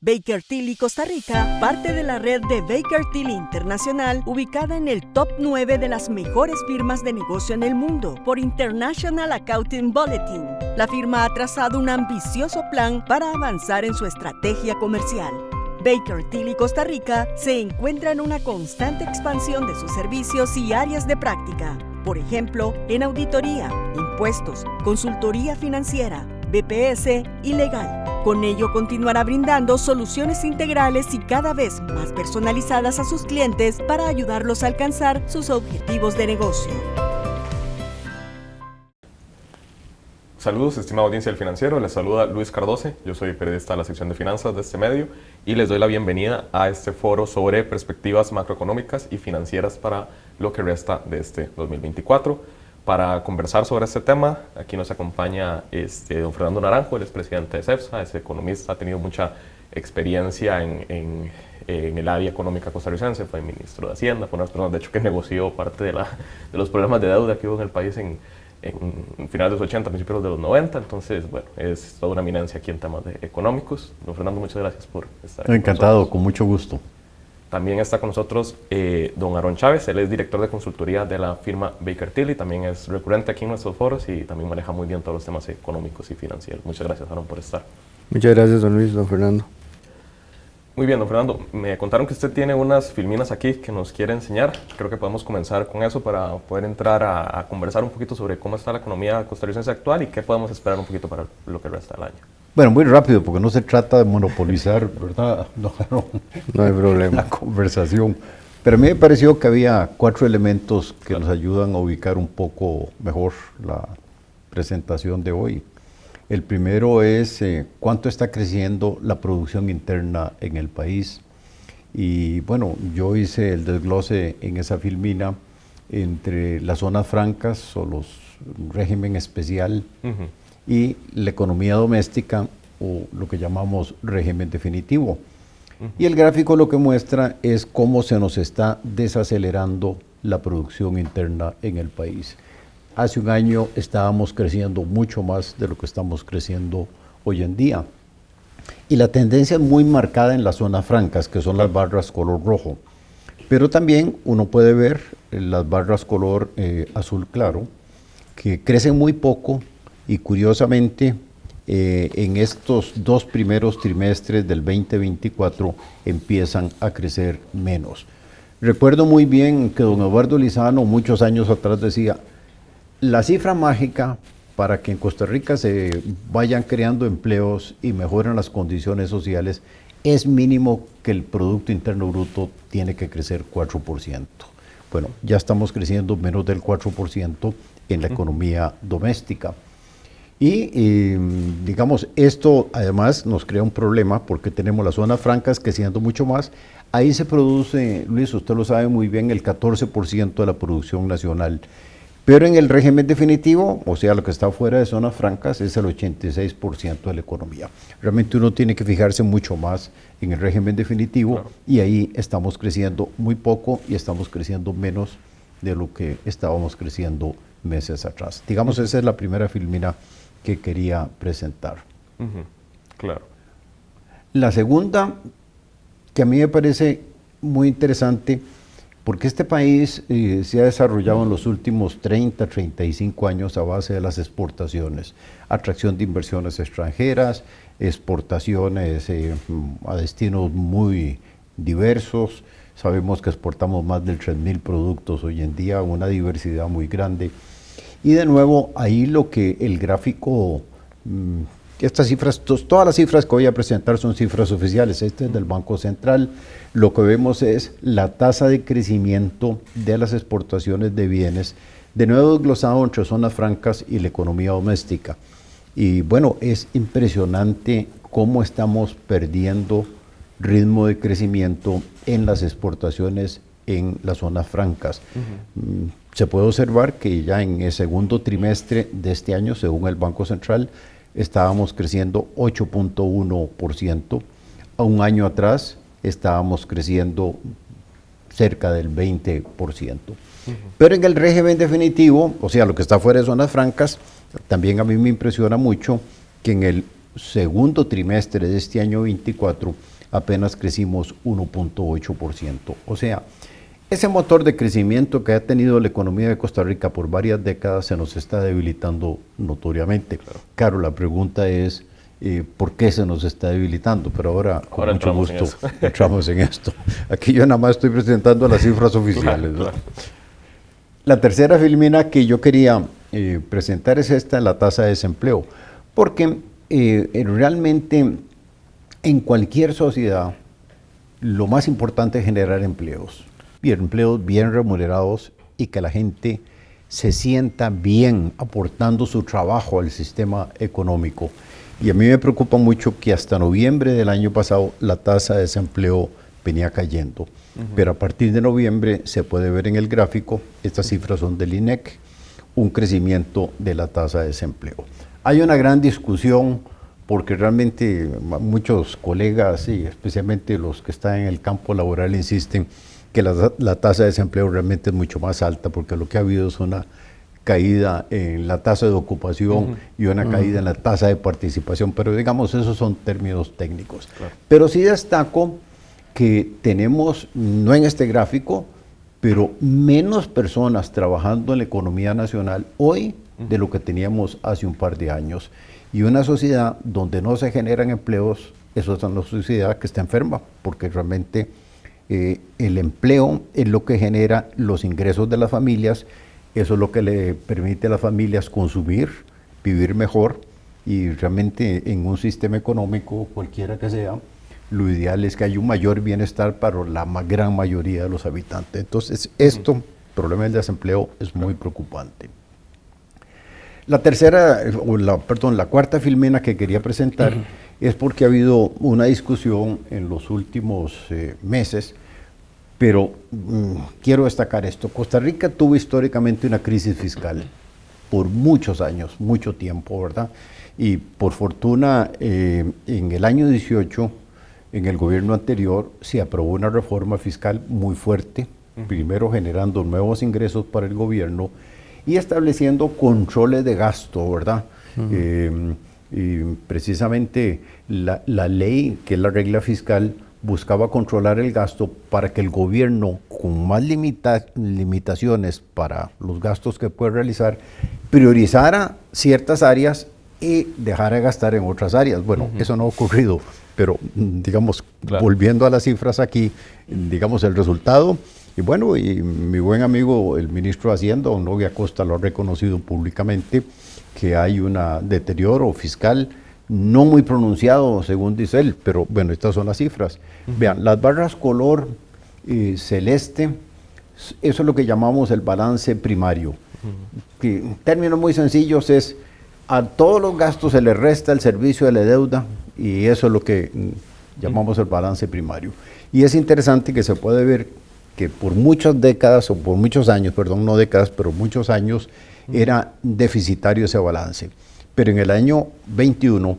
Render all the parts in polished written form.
Baker Tilly Costa Rica, parte de la red de Baker Tilly Internacional, ubicada en el top 9 de las mejores firmas de negocio en el mundo por International Accounting Bulletin. La firma ha trazado un ambicioso plan para avanzar en su estrategia comercial. Baker Tilly Costa Rica se encuentra en una constante expansión de sus servicios y áreas de práctica. Por ejemplo, en auditoría, impuestos, consultoría financiera, BPS y legal. Con ello continuará brindando soluciones integrales y cada vez más personalizadas a sus clientes para ayudarlos a alcanzar sus objetivos de negocio. Saludos, estimada audiencia del Financiero, les saluda Luis Cardoce, yo soy periodista de la sección de finanzas de este medio y les doy la bienvenida a este foro sobre perspectivas macroeconómicas y financieras para lo que resta de este 2024. Para conversar sobre este tema, aquí nos acompaña don Fernando Naranjo, él es presidente de CEPSA, es economista, ha tenido mucha experiencia en el área económica costarricense, fue ministro de Hacienda, fue una de las personas de hecho que negoció parte de los problemas de deuda que hubo en el país en finales de los 80, principios de los 90, entonces, bueno, es toda una eminencia aquí en temas económicos. Don Fernando, muchas gracias por estar aquí. Encantado, con mucho gusto. También está con nosotros don Aarón Chávez, él es director de consultoría de la firma Baker Tilly, también es recurrente aquí en nuestros foros y también maneja muy bien todos los temas económicos y financieros. Muchas gracias, Aarón, por estar. Muchas gracias, don Luis, don Fernando. Muy bien, don Fernando, me contaron que usted tiene unas filminas aquí que nos quiere enseñar. Creo que podemos comenzar con eso para poder entrar a conversar un poquito sobre cómo está la economía costarricense actual y qué podemos esperar un poquito para lo que resta del año. Bueno, muy rápido, porque no se trata de monopolizar, ¿verdad? No hay problema. La conversación. Pero a mí me pareció que había 4 elementos que nos ayudan a ubicar un poco mejor la presentación de hoy. El primero es cuánto está creciendo la producción interna en el país. Y bueno, yo hice el desglose en esa filmina entre las zonas francas o los régimen especial y la economía doméstica o lo que llamamos régimen definitivo. Y el gráfico lo que muestra es cómo se nos está desacelerando la producción interna en el país. Hace un año estábamos creciendo mucho más de lo que estamos creciendo hoy en día. Y la tendencia es muy marcada en las zonas francas, que son las barras color rojo. Pero también uno puede ver las barras color azul claro, que crecen muy poco y curiosamente en estos 2 primeros trimestres del 2024 empiezan a crecer menos. Recuerdo muy bien que don Eduardo Lizano muchos años atrás decía: la cifra mágica para que en Costa Rica se vayan creando empleos y mejoren las condiciones sociales es mínimo que el Producto Interno Bruto tiene que crecer 4%. Bueno, ya estamos creciendo menos del 4% en la economía doméstica. Y digamos, esto además nos crea un problema porque tenemos las zonas francas creciendo mucho más. Ahí se produce, Luis, usted lo sabe muy bien, el 14% de la producción nacional. Pero en el régimen definitivo, o sea, lo que está fuera de zonas francas, es el 86% de la economía. Realmente uno tiene que fijarse mucho más en el régimen definitivo, claro. Y ahí estamos creciendo muy poco y estamos creciendo menos de lo que estábamos creciendo meses atrás. Digamos, esa es la primera filmina que quería presentar. Claro. La segunda, que a mí me parece muy interesante, porque este país se ha desarrollado en los últimos 30, 35 años a base de las exportaciones, atracción de inversiones extranjeras, exportaciones a destinos muy diversos. Sabemos que exportamos más de 3.000 productos hoy en día, una diversidad muy grande. Y de nuevo, ahí lo que el gráfico, estas cifras, todas las cifras que voy a presentar son cifras oficiales, este es del Banco Central. Lo que vemos es la tasa de crecimiento de las exportaciones de bienes, de nuevo desglosado entre zonas francas y la economía doméstica. Y bueno, es impresionante cómo estamos perdiendo ritmo de crecimiento en las exportaciones en las zonas francas. Se puede observar que ya en el segundo trimestre de este año, según el Banco Central, estábamos creciendo 8.1%. A un año atrás estábamos creciendo cerca del 20%. Pero en el régimen definitivo, o sea, lo que está fuera de zonas francas, también a mí me impresiona mucho que en el segundo trimestre de este año 24 apenas crecimos 1.8%. O sea, ese motor de crecimiento que ha tenido la economía de Costa Rica por varias décadas se nos está debilitando notoriamente. Claro, la pregunta es ¿por qué se nos está debilitando? Pero ahora con mucho gusto entramos en esto. Aquí yo nada más estoy presentando las cifras oficiales. Claro. La tercera filmina que yo quería presentar es esta, la tasa de desempleo, porque realmente en cualquier sociedad lo más importante es generar empleos bien remunerados y que la gente se sienta bien aportando su trabajo al sistema económico. Y a mí me preocupa mucho que hasta noviembre del año pasado la tasa de desempleo venía cayendo. Pero a partir de noviembre se puede ver en el gráfico, estas cifras son del INEC, un crecimiento de la tasa de desempleo. Hay una gran discusión porque realmente muchos colegas, y especialmente los que están en el campo laboral, insisten que la tasa de desempleo realmente es mucho más alta porque lo que ha habido es una caída en la tasa de ocupación y una caída en la tasa de participación, pero digamos esos son términos técnicos. Claro. Pero sí destaco que tenemos, no en este gráfico, pero menos personas trabajando en la economía nacional hoy de lo que teníamos hace un par de años. Y una sociedad donde no se generan empleos, eso es una sociedad que está enferma, porque realmente el empleo es lo que genera los ingresos de las familias, eso es lo que le permite a las familias consumir, vivir mejor, y realmente en un sistema económico, cualquiera que sea, lo ideal es que haya un mayor bienestar para la gran mayoría de los habitantes. Entonces, el problema del desempleo es muy preocupante. La cuarta filmina que quería presentar es porque ha habido una discusión en los últimos meses, pero quiero destacar esto. Costa Rica tuvo históricamente una crisis fiscal por muchos años, mucho tiempo, ¿verdad? Y por fortuna, en el año 18, en el gobierno anterior, se aprobó una reforma fiscal muy fuerte, primero generando nuevos ingresos para el gobierno y estableciendo controles de gasto, ¿verdad? Y precisamente la ley, que es la regla fiscal, buscaba controlar el gasto para que el gobierno, con más limitaciones para los gastos que puede realizar, priorizara ciertas áreas y dejara de gastar en otras áreas. Bueno, eso no ha ocurrido, pero digamos, volviendo a las cifras aquí, digamos el resultado, y bueno, y mi buen amigo el ministro de Hacienda, don Novi Acosta, lo ha reconocido públicamente, que hay un deterioro fiscal no muy pronunciado, según dice él, pero bueno, estas son las cifras. Vean, las barras color celeste, eso es lo que llamamos el balance primario, que en términos muy sencillos es a todos los gastos se le resta el servicio de la deuda y eso es lo que llamamos el balance primario. Y es interesante que se puede ver que por muchas décadas, o por muchos años, perdón, no décadas, pero muchos años, era deficitario ese balance. Pero en el año 21,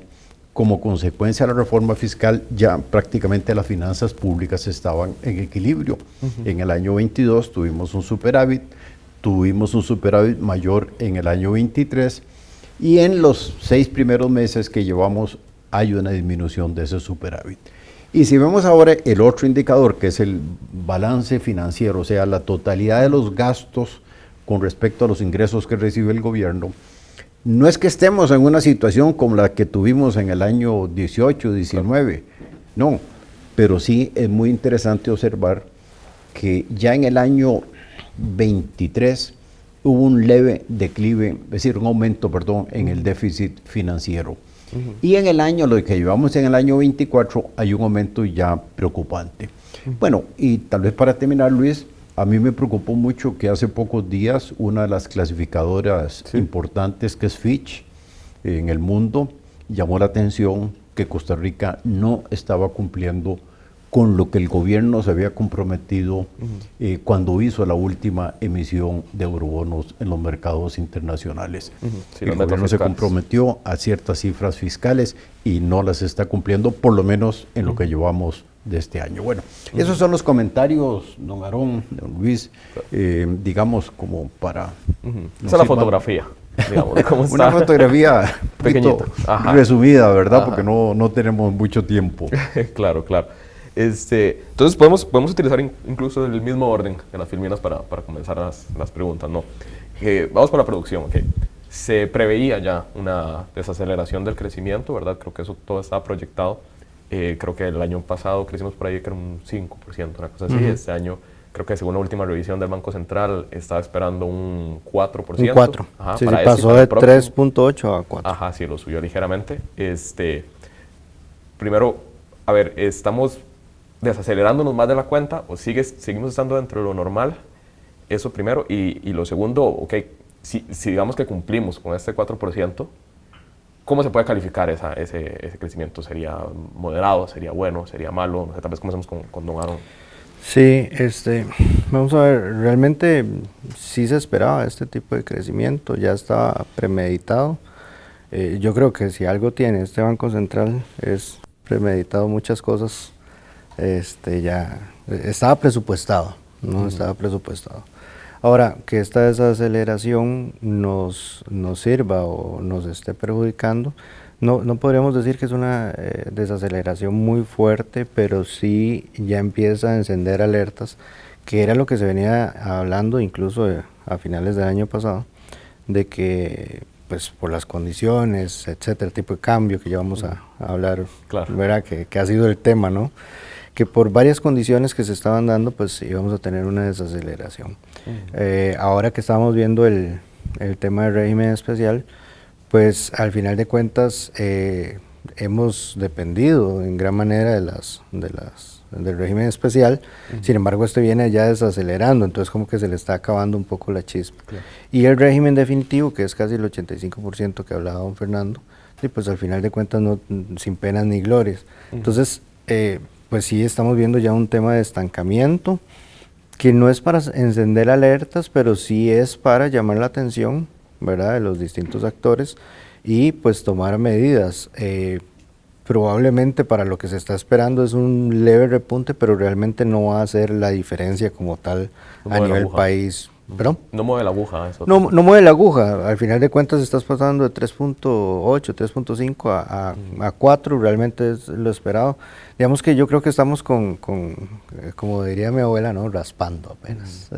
como consecuencia de la reforma fiscal, ya prácticamente las finanzas públicas estaban en equilibrio. En el año 22 tuvimos un superávit mayor en el año 23, y en los 6 primeros meses que llevamos hay una disminución de ese superávit. Y si vemos ahora el otro indicador, que es el balance financiero, o sea, la totalidad de los gastos con respecto a los ingresos que recibe el gobierno, no es que estemos en una situación como la que tuvimos en el año 18, 19, no, pero sí es muy interesante observar que ya en el año 23 hubo un leve declive, es decir, un aumento, perdón, en el déficit financiero. Y en el año, lo que llevamos en el año 24, hay un aumento ya preocupante. Bueno, y tal vez para terminar, Luis, a mí me preocupó mucho que hace pocos días una de las clasificadoras importantes, que es Fitch, en el mundo, llamó la atención que Costa Rica no estaba cumpliendo con lo que el gobierno se había comprometido cuando hizo la última emisión de eurobonos en los mercados internacionales. Sí, el gobierno se comprometió a ciertas cifras fiscales y no las está cumpliendo, por lo menos en lo que llevamos de este año. Bueno, esos son los comentarios, don Aarón, don Luis, digamos como para... Esa es la fotografía. digamos, de cómo Una está. fotografía Pequeñita. Ajá. resumida, ¿verdad? Ajá. Porque no tenemos mucho tiempo. Claro, claro. Entonces podemos utilizar incluso el mismo orden de las filminas para comenzar las preguntas, ¿no? Vamos con la producción, ¿ok? Se preveía ya una desaceleración del crecimiento, ¿verdad? Creo que eso todo estaba proyectado. Creo que el año pasado crecimos por ahí que era un 5%, una cosa así. Este año, creo que según la última revisión del Banco Central, estaba esperando un 4%. Un 4. Ajá, Sí, para sí, este y pasó para de el próximo. 3.8 a 4. Ajá, sí, lo subió ligeramente. Primero, a ver, ¿estamos desacelerándonos más de la cuenta o seguimos estando dentro de lo normal? Eso primero. Y lo segundo, ok, si digamos que cumplimos con este 4%, ¿cómo se puede calificar ese crecimiento? ¿Sería moderado? ¿Sería bueno? ¿Sería malo? No sé, tal vez comencemos con don Aaron. Sí, vamos a ver, realmente sí se esperaba este tipo de crecimiento, ya estaba premeditado. Yo creo que si algo tiene este Banco Central es premeditado muchas cosas, ya estaba presupuestado, ¿no? Estaba presupuestado. Ahora, que esta desaceleración nos sirva o nos esté perjudicando, no podríamos decir que es una desaceleración muy fuerte, pero sí ya empieza a encender alertas, que era lo que se venía hablando incluso a finales del año pasado, de que pues por las condiciones, etcétera, el tipo de cambio que ya vamos a hablar, Claro. ¿verdad? Que ha sido el tema, ¿no? Que por varias condiciones que se estaban dando, pues íbamos a tener una desaceleración. Ahora que estamos viendo el tema del régimen especial, pues al final de cuentas hemos dependido en gran manera del régimen especial. Sin embargo, este viene ya desacelerando, entonces como que se le está acabando un poco la chispa. Claro. Y el régimen definitivo, que es casi el 85% que hablaba don Fernando, y pues al final de cuentas sin penas ni glorias. Entonces, pues sí estamos viendo ya un tema de estancamiento, que no es para encender alertas, pero sí es para llamar la atención, ¿verdad?, de los distintos actores y pues tomar medidas. Probablemente para lo que se está esperando es un leve repunte, pero realmente no va a hacer la diferencia como tal No a mueve la nivel aguja. país. ¿Perdón? No mueve la aguja eso. No mueve la aguja, al final de cuentas estás pasando de 3.8, 3.5 a 4, realmente es lo esperado. Digamos que yo creo que estamos como diría mi abuela, ¿no?, raspando apenas.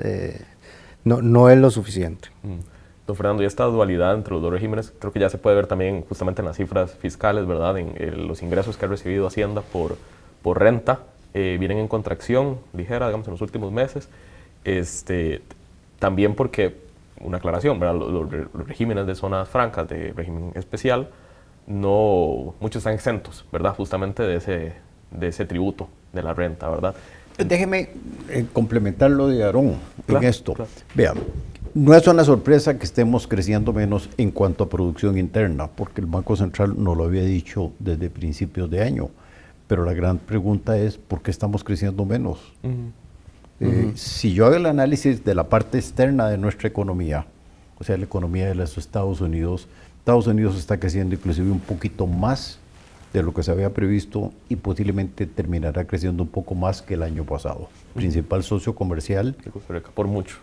No es lo suficiente. Don Fernando, y esta dualidad entre los dos regímenes creo que ya se puede ver también justamente en las cifras fiscales, ¿verdad? En los ingresos que ha recibido Hacienda por renta vienen en contracción ligera, digamos, en los últimos meses. También porque, una aclaración, ¿verdad? Los regímenes de zonas francas, de régimen especial, muchos están exentos, ¿verdad? Justamente de ese tributo de la renta, ¿verdad? Déjeme complementar lo de Aarón Claro, en esto. claro. Vean, no es una sorpresa que estemos creciendo menos en cuanto a producción interna, porque el Banco Central nos lo había dicho desde principios de año. Pero la gran pregunta es, ¿por qué estamos creciendo menos? Si yo hago el análisis de la parte externa de nuestra economía, o sea, la economía de los Estados Unidos está creciendo inclusive un poquito más de lo que se había previsto y posiblemente terminará creciendo un poco más que el año pasado. Principal socio comercial. Costa Rica, por mucho.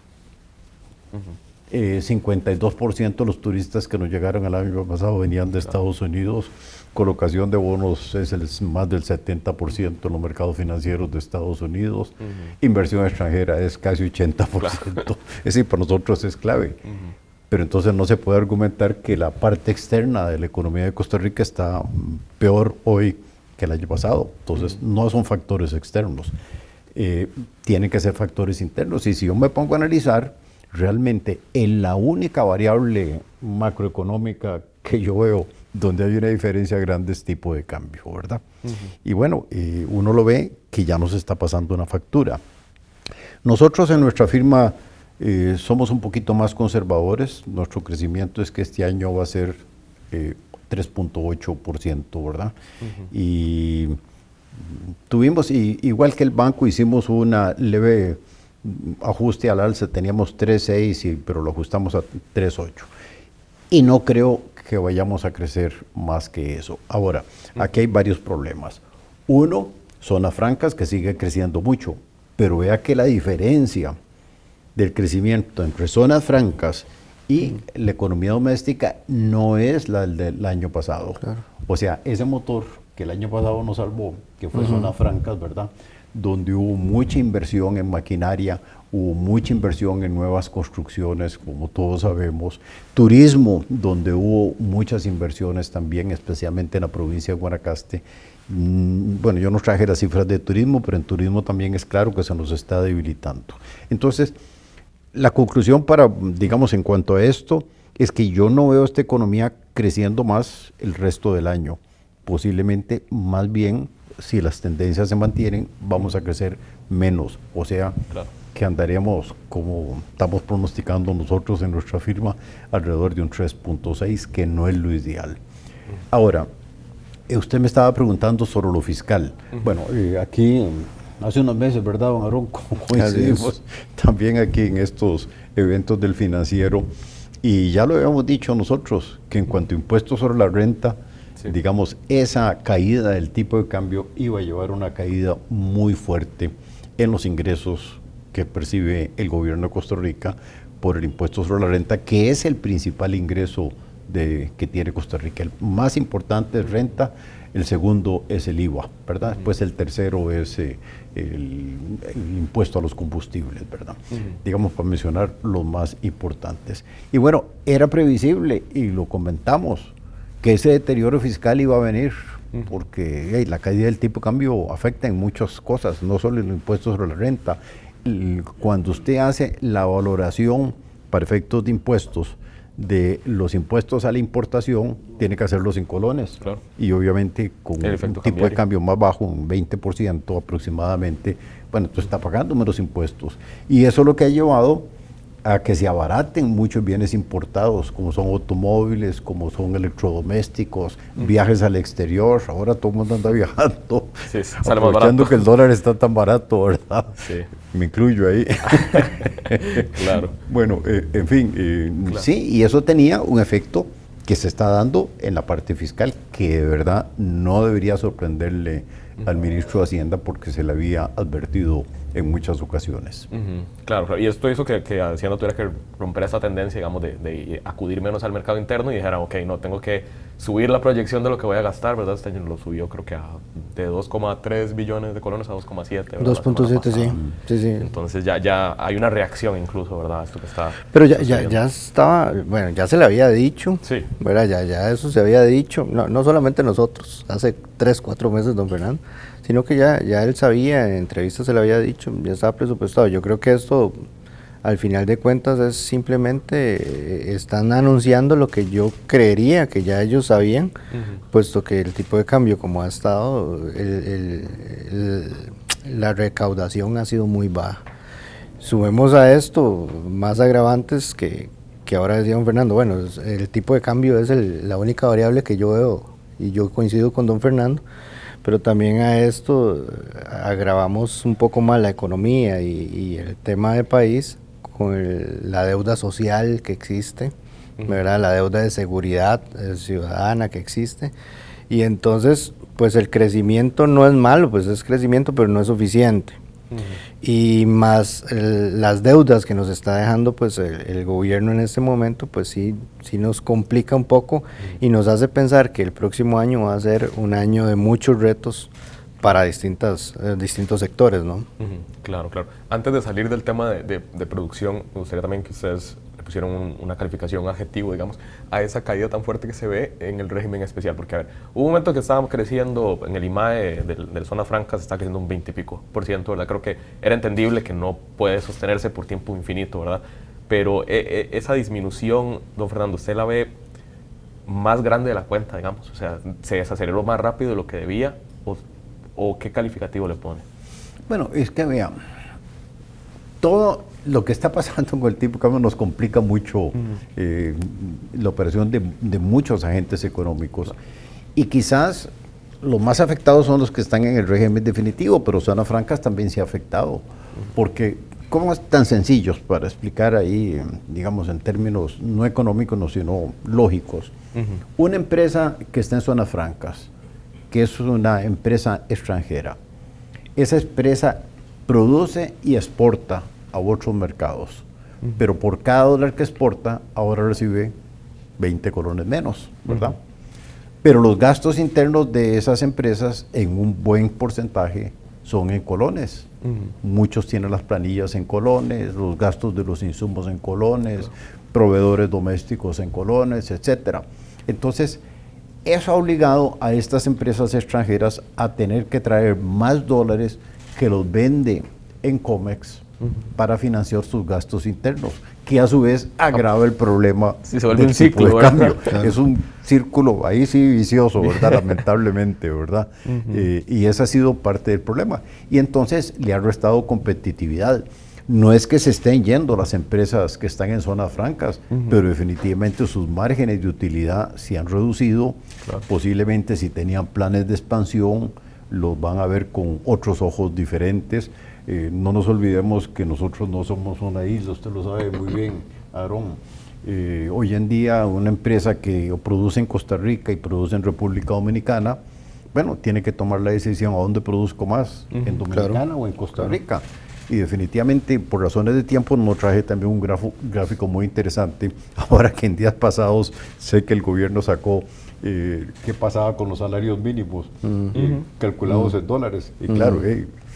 52% de los turistas que nos llegaron el año pasado venían de Estados Unidos. Colocación de bonos es más del 70% en los mercados financieros de Estados Unidos. Inversión extranjera es casi 80%. Es decir, para nosotros es clave. Pero entonces no se puede argumentar que la parte externa de la economía de Costa Rica está peor hoy que el año pasado. Entonces no son factores externos. Tienen que ser factores internos. Y si yo me pongo a analizar, realmente en la única variable macroeconómica que yo veo donde hay una diferencia grande es tipo de cambio, ¿verdad? Y bueno, uno lo ve que ya nos está pasando una factura. Nosotros en nuestra firma somos un poquito más conservadores. Nuestro crecimiento es que este año va a ser 3.8%, ¿verdad? Y tuvimos, igual que el banco, hicimos una leve ajuste al alza, teníamos 3.6, pero lo ajustamos a 3.8. Y no creo que vayamos a crecer más que eso. Ahora, aquí hay varios problemas. Uno, zonas francas que sigue creciendo mucho, pero vea que la diferencia del crecimiento entre zonas francas y la economía doméstica no es la del año pasado. Claro. O sea, ese motor que el año pasado nos salvó, que fue Zonas Francas, ¿verdad? Donde hubo mucha inversión en maquinaria, hubo mucha inversión en nuevas construcciones, como todos sabemos. Turismo, donde hubo muchas inversiones también, especialmente en la provincia de Guanacaste. Bueno, yo no traje las cifras de turismo, pero en turismo también es claro que se nos está debilitando. Entonces, la conclusión digamos, en cuanto a esto, es que yo no veo esta economía creciendo más el resto del año. Posiblemente, más bien, si las tendencias se mantienen, vamos a crecer menos. O sea, Claro. que andaremos, como estamos pronosticando nosotros en nuestra firma, alrededor de un 3.6, que no es lo ideal. Ahora, usted me estaba preguntando sobre lo fiscal. Bueno, aquí hace unos meses, ¿verdad, don Aarón? Coincidimos también aquí en estos eventos del financiero, y ya lo habíamos dicho nosotros, que en cuanto a impuestos sobre la renta, Sí. digamos, esa caída del tipo de cambio iba a llevar una caída muy fuerte en los ingresos que percibe el gobierno de Costa Rica por el impuesto sobre la renta, que es el principal ingreso que tiene Costa Rica. El más importante es renta, el segundo es el IVA, ¿verdad? Después el tercero es el impuesto a los combustibles, ¿verdad? Digamos, para mencionar los más importantes. Y bueno, era previsible, y lo comentamos, que ese deterioro fiscal iba a venir, porque la caída del tipo de cambio afecta en muchas cosas, no solo el impuesto sobre la renta. Cuando usted hace la valoración para efectos de impuestos, de los impuestos a la importación, tiene que hacerlos en colones. Claro. Y obviamente con un tipo cambiario de cambio más bajo, un 20% aproximadamente, bueno, entonces está pagando menos impuestos. Y eso es lo que ha llevado a que se abaraten muchos bienes importados, como son automóviles, como son electrodomésticos, viajes al exterior. Ahora todo el mundo anda viajando, Sí, sale más aprovechando barato. que el dólar está tan barato, ¿verdad? Sí. Me incluyo ahí. Claro. Bueno, en fin, Claro. sí, y eso tenía un efecto que se está dando en la parte fiscal, que de verdad no debería sorprenderle al ministro de Hacienda, porque se le había advertido en muchas ocasiones. Claro, claro. Y esto hizo que Hacienda tuviera que romper esa tendencia, digamos, de acudir menos al mercado interno y dijera, ok, no, tengo que subir la proyección de lo que voy a gastar, ¿verdad? Este año lo subió creo que de 2,3 billones de colones a 2,7. 2.7, sí. Sí, sí. Entonces ya hay una reacción incluso, ¿verdad? Esto que está Pero sucediendo. ya estaba, bueno, ya se le había dicho, Sí. ¿verdad? Ya eso se había dicho, no solamente nosotros, hace 3, 4 meses, don Fernando, sino que ya él sabía, en entrevistas se le había dicho, ya estaba presupuestado. Yo creo que esto, al final de cuentas, es simplemente, están anunciando lo que yo creería que ya ellos sabían, puesto que el tipo de cambio como ha estado, la recaudación ha sido muy baja. Sumemos a esto más agravantes que ahora decía don Fernando, bueno, el tipo de cambio es la única variable que yo veo, y yo coincido con don Fernando, pero también a esto agravamos un poco más la economía y el tema del país con la deuda social que existe, ¿verdad? La deuda de seguridad ciudadana que existe, y entonces pues el crecimiento no es malo, pues es crecimiento, pero no es suficiente. Y más las deudas que nos está dejando pues el gobierno en este momento, pues sí nos complica un poco y nos hace pensar que el próximo año va a ser un año de muchos retos para distintos sectores, ¿no? Claro, claro. Antes de salir del tema de producción, me gustaría también que ustedes le pusieran una calificación, un adjetivo, digamos, a esa caída tan fuerte que se ve en el régimen especial. Porque, a ver, hubo un momento que estábamos creciendo en el IMAE de Zona Franca, se está creciendo un 20 y pico %, ¿verdad? Creo que era entendible que no puede sostenerse por tiempo infinito, ¿verdad? Pero esa disminución, don Fernando, ¿usted la ve más grande de la cuenta, digamos? O sea, ¿se desaceleró más rápido de lo que debía? ¿O qué calificativo le pone? Bueno, es que vean, todo lo que está pasando con el tipo de cambio nos complica mucho la operación de muchos agentes económicos. Y quizás los más afectados son los que están en el régimen definitivo, pero Zona Francas también se ha afectado. Porque, ¿cómo es tan sencillo para explicar ahí, digamos, en términos no económicos, no, sino lógicos? Una empresa que está en Zonas Francas, que es una empresa extranjera, esa empresa produce y exporta a otros mercados. pero por cada dólar que exporta, ahora recibe 20 colones menos, ¿verdad? Pero los gastos internos de esas empresas, en un buen porcentaje, son en colones. Muchos tienen las planillas en colones, los gastos de los insumos en colones, proveedores domésticos en colones, etcétera. Entonces, eso ha obligado a estas empresas extranjeras a tener que traer más dólares que los vende en COMEX para financiar sus gastos internos, que a su vez agrava el problema sí, se vuelve un tipo ciclo, de cambio. Claro. Es un círculo ahí sí vicioso, ¿verdad? Lamentablemente, ¿verdad? Y ese ha sido parte del problema. Y entonces le ha restado competitividad. No es que se estén yendo las empresas que están en zonas francas, pero definitivamente sus márgenes de utilidad se han reducido. Claro. Posiblemente si tenían planes de expansión, los van a ver con otros ojos diferentes. No nos olvidemos que nosotros no somos una isla, usted lo sabe muy bien, Aarón. Hoy en día una empresa que produce en Costa Rica y produce en República Dominicana, bueno, tiene que tomar la decisión a dónde produzco más, en Dominicana o en Costa Rica. Y definitivamente, por razones de tiempo, nos traje también un gráfico muy interesante. Ahora que en días pasados sé que el gobierno sacó qué pasaba con los salarios mínimos calculados en dólares. Y claro,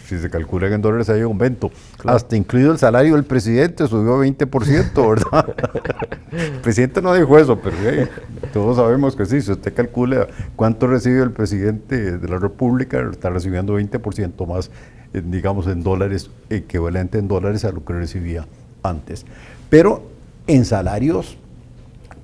si se calculan en dólares hay aumento. Claro. Hasta incluido el salario del presidente subió 20%, ¿verdad? El presidente no dijo eso, pero todos sabemos que sí. Si usted calcula cuánto recibe el presidente de la República, está recibiendo 20% más, digamos, en dólares, equivalente en dólares a lo que recibía antes. Pero en salarios,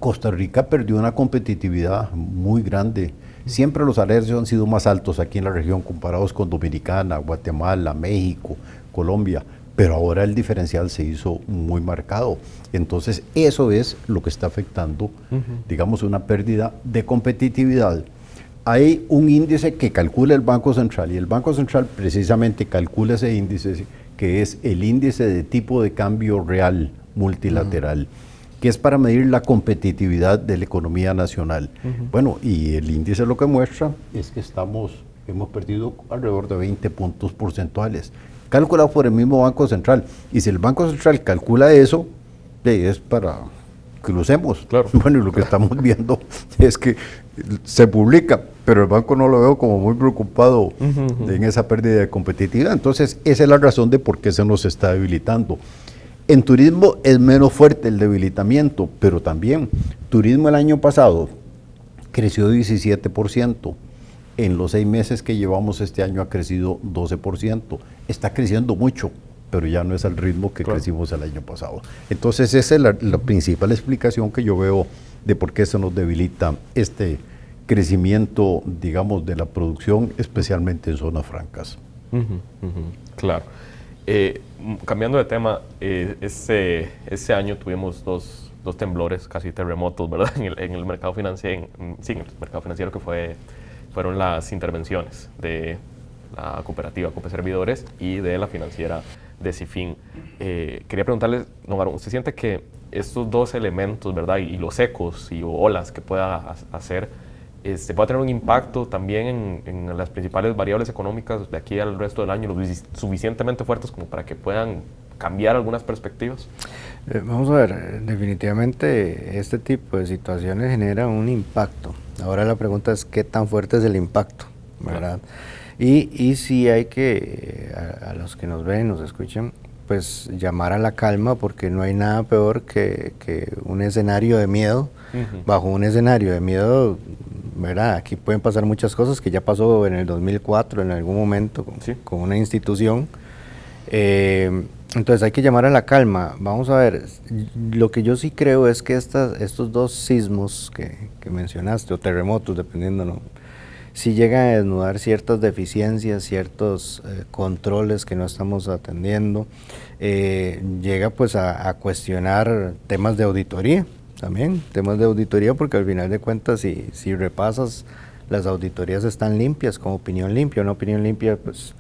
Costa Rica perdió una competitividad muy grande. Siempre los salarios han sido más altos aquí en la región comparados con Dominicana, Guatemala, México, Colombia, pero ahora el diferencial se hizo muy marcado. Entonces eso es lo que está afectando, digamos, una pérdida de competitividad. Hay un índice que calcula el Banco Central y el Banco Central precisamente calcula ese índice, que es el índice de tipo de cambio real multilateral, que es para medir la competitividad de la economía nacional. Bueno, y el índice lo que muestra es que hemos perdido alrededor de 20 puntos porcentuales, calculado por el mismo Banco Central. Y si el Banco Central calcula eso, es para que lo usemos. Claro. Bueno, y lo que estamos viendo es que se publica, pero el banco no lo veo como muy preocupado en esa pérdida de competitividad. Entonces, esa es la razón de por qué se nos está debilitando. En turismo es menos fuerte el debilitamiento, pero también turismo el año pasado creció 17%. En los 6 meses que llevamos este año ha crecido 12%. Está creciendo mucho, pero ya no es al ritmo que crecimos el año pasado. Entonces esa es la principal explicación que yo veo de por qué se nos debilita este crecimiento, digamos, de la producción, especialmente en zonas francas. Claro. Cambiando de tema, este año tuvimos dos temblores, casi terremotos, ¿verdad? En el mercado financiero, en el mercado financiero, que fueron las intervenciones de la cooperativa Cope Servidores y de la financiera de Cifin. Quería preguntarle, don Aarón, ¿usted siente que estos dos elementos, ¿verdad? Y los ecos y olas que pueda hacer, puede tener un impacto también en las principales variables económicas de aquí al resto del año, lo suficientemente fuertes como para que puedan cambiar algunas perspectivas? Vamos a ver, definitivamente este tipo de situaciones genera un impacto. Ahora la pregunta es qué tan fuerte es el impacto, ¿verdad? Y si hay que, a los que nos ven, nos escuchan, pues llamar a la calma, porque no hay nada peor que un escenario de miedo. Bajo un escenario de miedo, ¿verdad? Aquí pueden pasar muchas cosas, que ya pasó en el 2004 en algún momento con una institución. Entonces hay que llamar a la calma. Vamos a ver, lo que yo sí creo es que estos dos sismos que mencionaste, o terremotos, dependiendo, ¿no?, sí llegan a desnudar ciertas deficiencias, ciertos controles que no estamos atendiendo. Llega pues a cuestionar temas de auditoría también, porque al final de cuentas si repasas, las auditorías están limpias, con opinión limpia. Una opinión limpia pues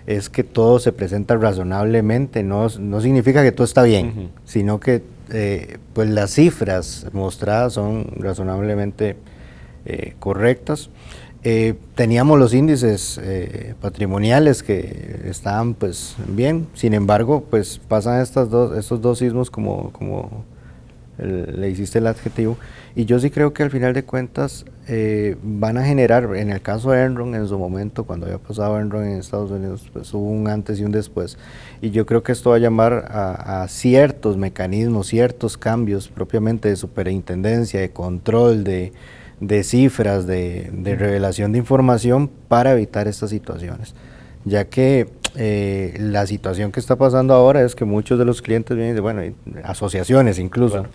es que todo se presenta razonablemente, no significa que todo está bien, sino que pues las cifras mostradas son razonablemente correctas. Teníamos los índices patrimoniales que estaban pues bien. Sin embargo, pues pasan estos dos sismos como le hiciste el adjetivo, y yo sí creo que al final de cuentas van a generar, en el caso de Enron en su momento, cuando había pasado Enron en Estados Unidos, pues hubo un antes y un después, y yo creo que esto va a llamar a ciertos mecanismos, ciertos cambios propiamente de superintendencia, de control, de cifras, de revelación de información para evitar estas situaciones, ya que la situación que está pasando ahora es que muchos de los clientes vienen de, bueno, asociaciones incluso, claro.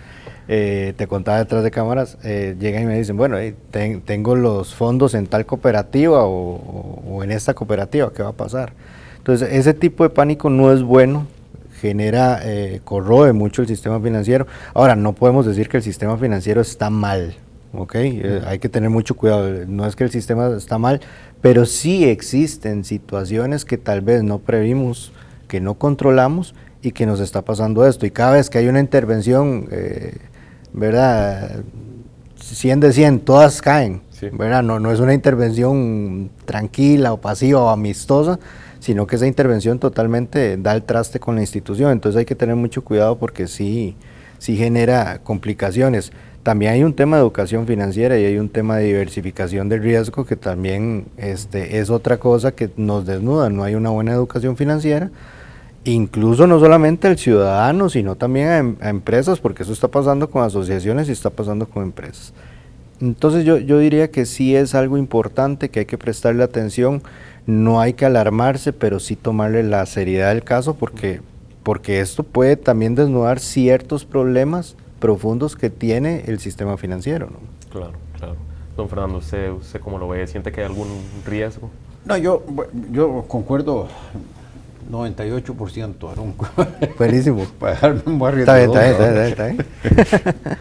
Te contaba detrás de cámaras, llegan y me dicen, bueno, tengo los fondos en tal cooperativa o en esta cooperativa, ¿qué va a pasar? Entonces, ese tipo de pánico no es bueno, genera, corroe mucho el sistema financiero. Ahora, no podemos decir que el sistema financiero está mal, ¿ok? Hay que tener mucho cuidado, no es que el sistema está mal, pero sí existen situaciones que tal vez no previmos, que no controlamos y que nos está pasando esto. Y cada vez que hay una intervención, ¿verdad? 100 de 100, todas caen, sí. ¿Verdad? No es una intervención tranquila o pasiva o amistosa, sino que esa intervención totalmente da el traste con la institución. Entonces hay que tener mucho cuidado porque sí genera complicaciones. También hay un tema de educación financiera y hay un tema de diversificación del riesgo que también es otra cosa que nos desnuda. No hay una buena educación financiera, incluso no solamente al ciudadano, sino también a empresas, porque eso está pasando con asociaciones y está pasando con empresas. Entonces yo diría que sí es algo importante, que hay que prestarle atención, no hay que alarmarse, pero sí tomarle la seriedad del caso, porque esto puede también desnudar ciertos problemas profundos que tiene el sistema financiero, ¿no? Claro. Don Fernando, ¿usted cómo lo ve? ¿Siente que hay algún riesgo? No, yo concuerdo 98%, Aarón. Buenísimo. Para dejarme un barrio Está bien.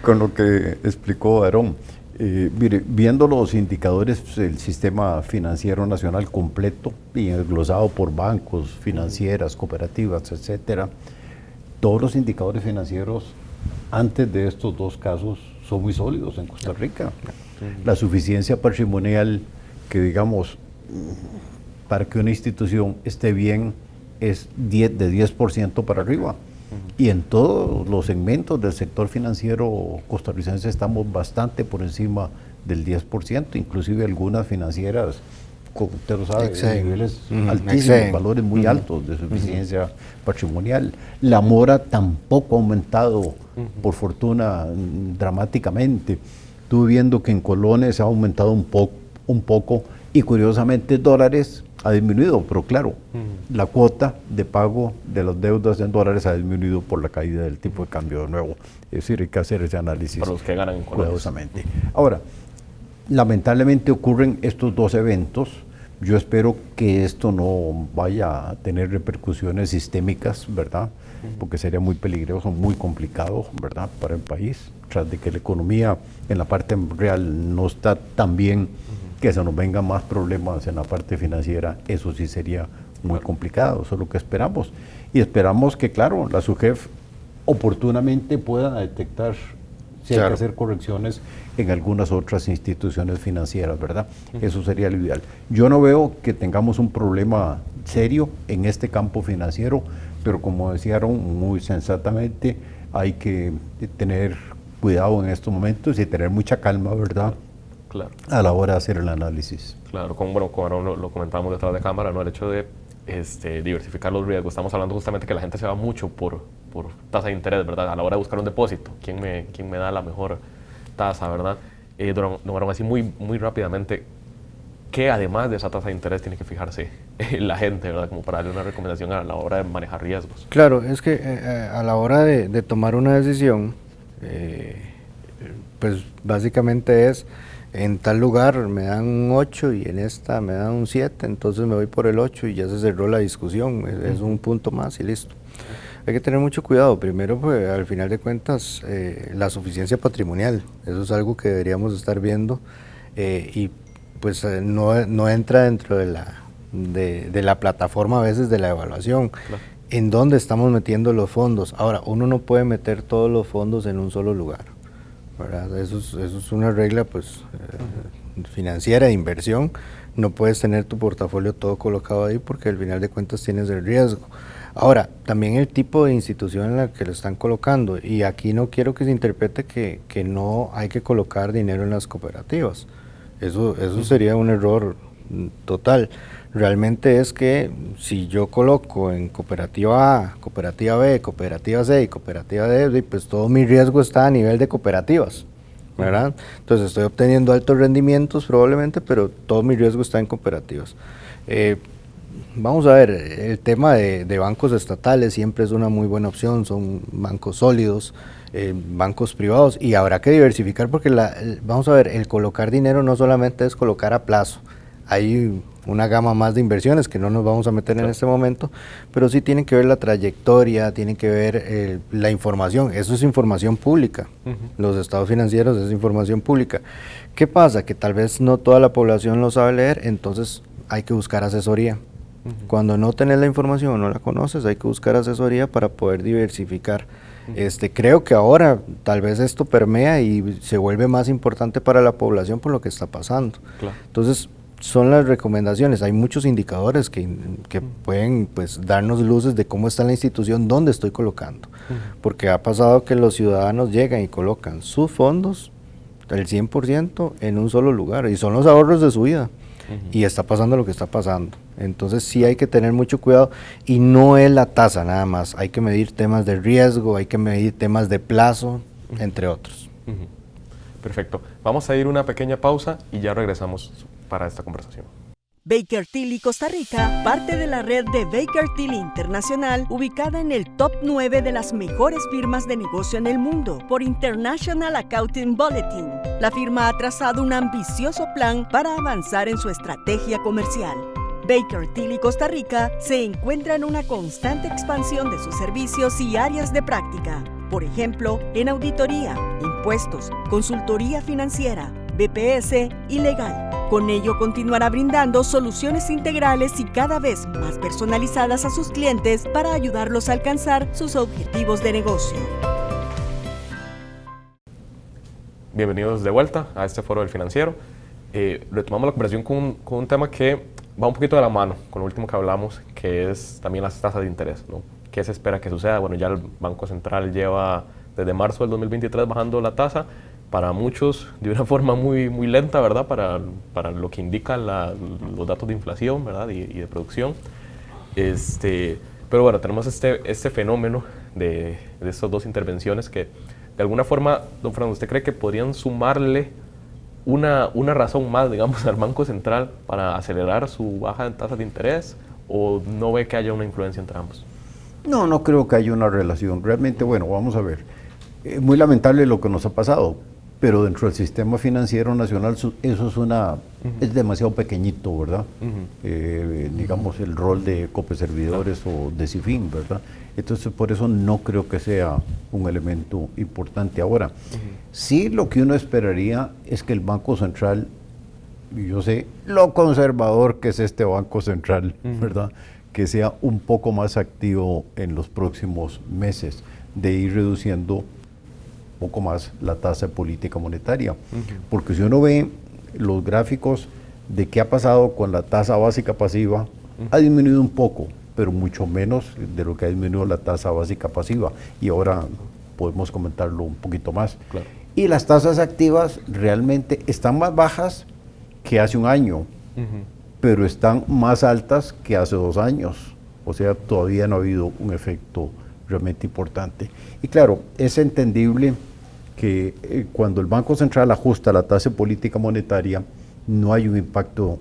Con lo que explicó Aarón. Mire, viendo los indicadores del sistema financiero nacional completo y desglosado por bancos, financieras, cooperativas, etcétera, todos los indicadores financieros antes de estos dos casos son muy sólidos en Costa Rica. La suficiencia patrimonial que digamos para que una institución esté bien es de 10% para arriba. Y en todos los segmentos del sector financiero costarricense estamos bastante por encima del 10%, inclusive algunas financieras, como usted lo sabe, niveles altísimos, valores muy altos de suficiencia patrimonial. La mora tampoco ha aumentado, por fortuna, dramáticamente. Estuve viendo que en colones ha aumentado un poco y curiosamente dólares ha disminuido, pero claro, la cuota de pago de las deudas en dólares ha disminuido por la caída del tipo de cambio de nuevo. Es decir, hay que hacer ese análisis para los que ganan en cuidadosamente. Ahora, lamentablemente ocurren estos dos eventos. Yo espero que esto no vaya a tener repercusiones sistémicas, ¿verdad? Porque sería muy peligroso, muy complicado, ¿verdad? Para el país, tras de que la economía en la parte real no está tan bien, que se nos vengan más problemas en la parte financiera, eso sí sería muy complicado, eso es lo que esperamos. Y esperamos que, claro, la SUGEF oportunamente pueda detectar si hay que hacer correcciones en algunas otras instituciones financieras, ¿verdad? Eso sería lo ideal. Yo no veo que tengamos un problema serio en este campo financiero, pero como decían muy sensatamente, hay que tener cuidado en estos momentos y tener mucha calma, ¿verdad? Claro. A la hora de hacer el análisis. Claro, como lo comentábamos detrás de cámara, ¿no? El hecho de diversificar los riesgos. Estamos hablando justamente que la gente se va mucho por tasa de interés, ¿verdad? A la hora de buscar un depósito, ¿quién me da la mejor tasa, verdad? Don Aarón, así muy rápidamente, ¿qué además de esa tasa de interés tiene que fijarse la gente, ¿verdad? Como para darle una recomendación a la hora de manejar riesgos. Claro, es que a la hora de tomar una decisión, pues básicamente es, en tal lugar me dan un 8 y en esta me dan un 7, entonces me voy por el 8 y ya se cerró la discusión, es un punto más y listo. Hay que tener mucho cuidado, primero pues al final de cuentas la suficiencia patrimonial, eso es algo que deberíamos estar viendo y pues no entra dentro de la plataforma a veces de la evaluación, claro. En dónde estamos metiendo los fondos. Ahora, uno no puede meter todos los fondos en un solo lugar, ¿verdad? Eso es una regla pues financiera de inversión, no puedes tener tu portafolio todo colocado ahí porque al final de cuentas tienes el riesgo. Ahora, también el tipo de institución en la que lo están colocando, y aquí no quiero que se interprete que no hay que colocar dinero en las cooperativas. Eso sería un error total. Realmente es que si yo coloco en cooperativa A, cooperativa B, cooperativa C y cooperativa D, pues todo mi riesgo está a nivel de cooperativas, ¿verdad? Entonces estoy obteniendo altos rendimientos probablemente, pero todo mi riesgo está en cooperativas. Vamos a ver, el tema de bancos estatales siempre es una muy buena opción, son bancos sólidos, bancos privados, y habrá que diversificar porque vamos a ver, el colocar dinero no solamente es colocar a plazo, hay una gama más de inversiones que no nos vamos a meter en este momento, pero sí tienen que ver la trayectoria, tienen que ver la información, eso es información pública, los estados financieros es información pública. ¿Qué pasa? Que tal vez no toda la población lo sabe leer, entonces hay que buscar asesoría. Cuando no tenés la información o no la conoces, hay que buscar asesoría para poder diversificar. Creo que ahora tal vez esto permea y se vuelve más importante para la población por lo que está pasando. Claro. Entonces, son las recomendaciones. Hay muchos indicadores que pueden pues darnos luces de cómo está la institución, dónde estoy colocando. Porque ha pasado que los ciudadanos llegan y colocan sus fondos, el 100% en un solo lugar, y son los ahorros de su vida. Y está pasando lo que está pasando. Entonces sí hay que tener mucho cuidado, y no es la tasa nada más, hay que medir temas de riesgo, hay que medir temas de plazo, entre otros. Perfecto. Vamos a ir una pequeña pausa y ya regresamos para esta conversación. Baker Tilly Costa Rica, parte de la red de Baker Tilly Internacional, ubicada en el top 9 de las mejores firmas de negocio en el mundo por International Accounting Bulletin. La firma ha trazado un ambicioso plan para avanzar en su estrategia comercial. Baker Tilly Costa Rica se encuentra en una constante expansión de sus servicios y áreas de práctica. Por ejemplo, en auditoría, impuestos, consultoría financiera, BPS y legal. Con ello continuará brindando soluciones integrales y cada vez más personalizadas a sus clientes para ayudarlos a alcanzar sus objetivos de negocio. Bienvenidos de vuelta a este foro del financiero. Retomamos la conversación con un tema que va un poquito de la mano con lo último que hablamos, que es también las tasas de interés, ¿no? ¿Qué se espera que suceda? Bueno, ya el Banco Central lleva desde marzo del 2023 bajando la tasa, para muchos de una forma muy, muy lenta, ¿verdad? Para lo que indican los datos de inflación, ¿verdad? Y de producción. Pero bueno, tenemos este fenómeno de estas dos intervenciones que de alguna forma, don Fernando, ¿usted cree que podrían sumarle una razón más, digamos, al Banco Central para acelerar su baja en tasas de interés, o no ve que haya una influencia entre ambos? No creo que haya una relación. Realmente, bueno, vamos a ver. Muy lamentable lo que nos ha pasado, pero dentro del sistema financiero nacional eso es demasiado pequeñito, ¿verdad? Digamos, el rol de copeservidores o de CIFIN, ¿verdad? Entonces, por eso no creo que sea un elemento importante. Ahora, sí lo que uno esperaría es que el Banco Central, y yo sé lo conservador que es este Banco Central, ¿verdad?, que sea un poco más activo en los próximos meses, de ir reduciendo un poco más la tasa de política monetaria. Porque si uno ve los gráficos de qué ha pasado con la tasa básica pasiva, ha disminuido un poco, pero mucho menos de lo que ha disminuido la tasa básica pasiva. Y ahora podemos comentarlo un poquito más. Claro. Y las tasas activas realmente están más bajas que hace un año, pero están más altas que hace 2 años. O sea, todavía no ha habido un efecto realmente importante. Y claro, es entendible que cuando el Banco Central ajusta la tasa de política monetaria, no hay un impacto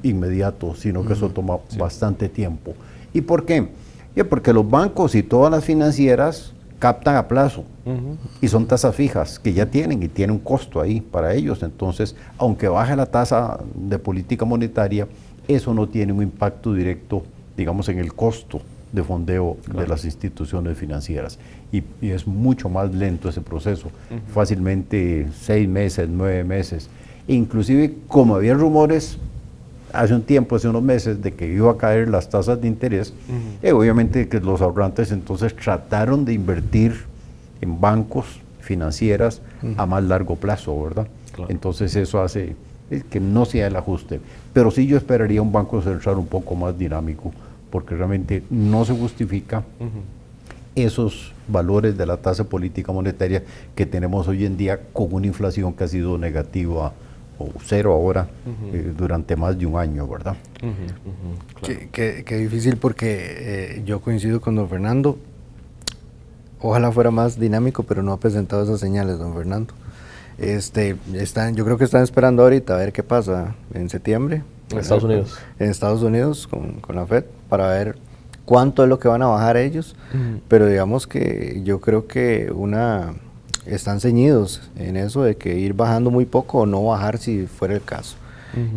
inmediato, sino que eso toma bastante tiempo. ¿Y por qué? Porque los bancos y todas las financieras captan a plazo y son tasas fijas que ya tienen y tienen un costo ahí para ellos. Entonces, aunque baje la tasa de política monetaria, eso no tiene un impacto directo, digamos, en el costo de fondeo de las instituciones financieras. Y es mucho más lento ese proceso, fácilmente 6 meses, 9 meses. E inclusive, como había rumores hace un tiempo, hace unos meses, de que iba a caer las tasas de interés, obviamente que los ahorrantes entonces trataron de invertir en bancos, financieras, a más largo plazo, ¿verdad? Claro. Entonces eso hace es que no sea el ajuste. Pero sí yo esperaría un Banco Central un poco más dinámico, porque realmente no se justifica esos valores de la tasa política monetaria que tenemos hoy en día con una inflación que ha sido negativa o cero ahora durante más de un año, ¿verdad? Claro. Qué difícil, porque yo coincido con don Fernando. Ojalá fuera más dinámico, pero no ha presentado esas señales, don Fernando. Yo creo que están esperando ahorita a ver qué pasa en septiembre. En Estados Unidos. En Estados Unidos con la Fed, para ver cuánto es lo que van a bajar ellos. Pero digamos que yo creo que están ceñidos en eso de que ir bajando muy poco o no bajar si fuera el caso.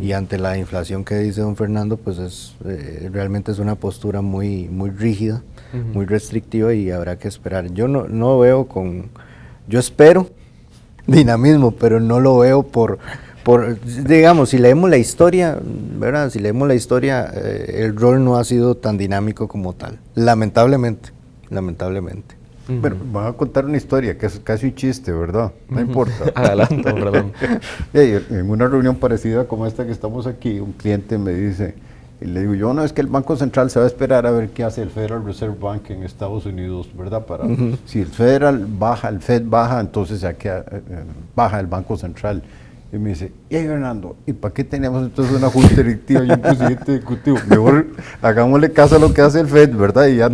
Y ante la inflación que dice don Fernando, pues realmente es una postura muy, muy rígida, muy restrictiva, y habrá que esperar. Yo no veo yo espero dinamismo, pero no lo veo digamos, si leemos la historia, ¿verdad? Si leemos la historia, el rol no ha sido tan dinámico como tal, lamentablemente. Bueno, van a contar una historia que es casi un chiste, ¿verdad? No importa. Adelante, perdón. En una reunión parecida como esta que estamos aquí, un cliente me dice, y le digo yo, no, es que el Banco Central se va a esperar a ver qué hace el Federal Reserve Bank en Estados Unidos, ¿verdad? Si el Fed baja, entonces baja el Banco Central. Y me dice, Fernando, ¿y para qué tenemos entonces una junta directiva y un presidente ejecutivo? Mejor hagámosle caso a lo que hace el Fed, ¿verdad? Y ya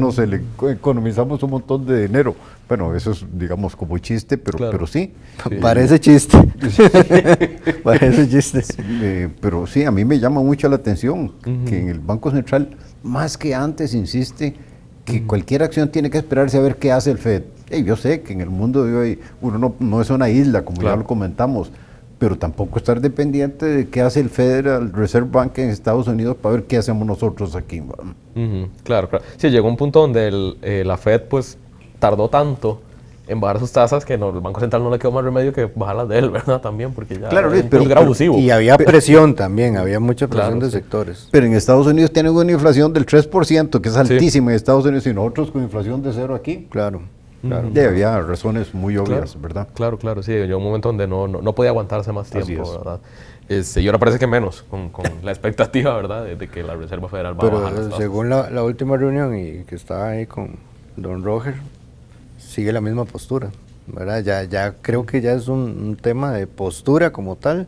economizamos un montón de dinero. Bueno, eso es, digamos, como chiste, pero sí. Parece chiste. Parece chiste. Pero sí, a mí me llama mucho la atención que en el Banco Central, más que antes, insiste que cualquier acción tiene que esperarse a ver qué hace el Fed. Yo sé que en el mundo de hoy uno no es una isla, como ya lo comentamos, pero tampoco estar dependiente de qué hace el Federal Reserve Bank en Estados Unidos para ver qué hacemos nosotros aquí. Claro. Sí, llegó un punto donde la Fed pues tardó tanto en bajar sus tasas que el Banco Central no le quedó más remedio que bajar las de él, ¿verdad? También, porque ya era abusivo. Y había presión también, había mucha presión de sectores. Pero en Estados Unidos tienen una inflación del 3%, que es altísima en Estados Unidos, y nosotros con inflación de 0 aquí. Claro. Había razones muy obvias, ¿verdad? Claro, sí, llegó un momento donde no podía aguantarse más tiempo, ¿verdad? Y ahora parece que menos, con la expectativa, ¿verdad?, de que la Reserva Federal va a bajar las tasas. Según la última reunión y que estaba ahí con don Roger, sigue la misma postura, ¿verdad? Ya creo que ya es un tema de postura como tal,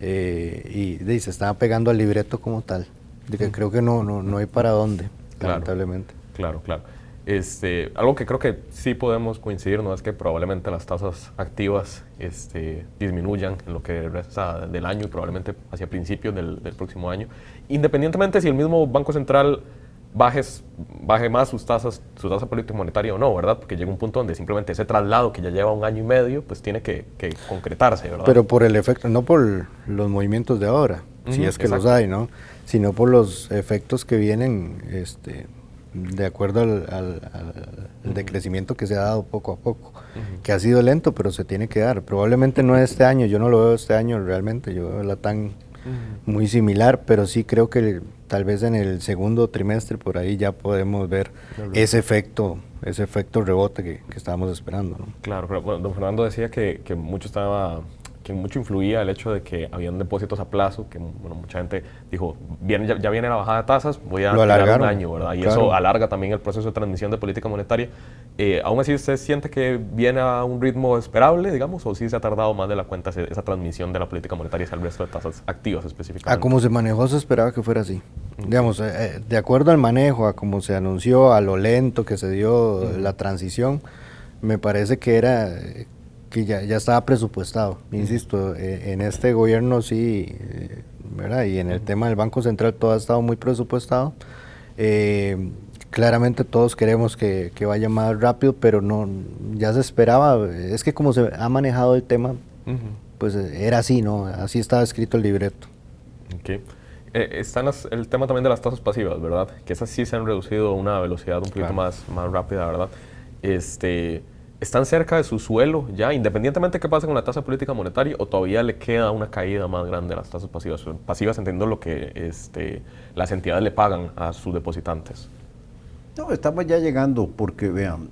y se estaba pegando al libreto como tal, de que creo que no hay para dónde, lamentablemente. Claro. Algo que creo que sí podemos coincidir, ¿no?, es que probablemente las tasas activas disminuyan en lo que resta del año y probablemente hacia principios del próximo año, independientemente si el mismo Banco Central baje más su tasa política monetaria o no, ¿verdad? Porque llega un punto donde simplemente ese traslado que ya lleva un año y medio, pues tiene que concretarse, ¿verdad? Pero por el efecto, no por los movimientos de ahora, si es que los hay, ¿no? Sino por los efectos que vienen, de acuerdo al decrecimiento que se ha dado poco a poco, que ha sido lento, pero se tiene que dar. Probablemente no este año, yo no lo veo este año realmente, yo veo la TAN muy similar, pero sí creo que tal vez en el segundo trimestre por ahí ya podemos ver ese efecto rebote que estábamos esperando, ¿no? Claro, pero bueno, don Fernando decía que mucho influía el hecho de que habían depósitos a plazo, que mucha gente dijo, ya viene la bajada de tasas, voy a tirar un año, ¿verdad? Y eso alarga también el proceso de transmisión de política monetaria. ¿Aún así usted siente que viene a un ritmo esperable, digamos, o sí se ha tardado más de la cuenta esa transmisión de la política monetaria hacia el resto de tasas activas específicamente? A como se manejó se esperaba que fuera así. Digamos, de acuerdo al manejo, a como se anunció, a lo lento que se dio la transición, me parece que ya estaba presupuestado, insisto, en este gobierno sí, ¿verdad? Y en el tema del Banco Central todo ha estado muy presupuestado. Claramente todos queremos que vaya más rápido, pero ya se esperaba, es que como se ha manejado el tema, pues era así, ¿no? Así estaba escrito el libreto. Okay. Está el tema también de las tasas pasivas, ¿verdad? Que esas sí se han reducido a una velocidad un poquito más rápida, ¿verdad? ¿Están cerca de su suelo ya, independientemente de qué pase con la tasa política monetaria, o todavía le queda una caída más grande a las tasas pasivas? Pasivas entendiendo lo que las entidades le pagan a sus depositantes. No, estamos ya llegando, porque vean,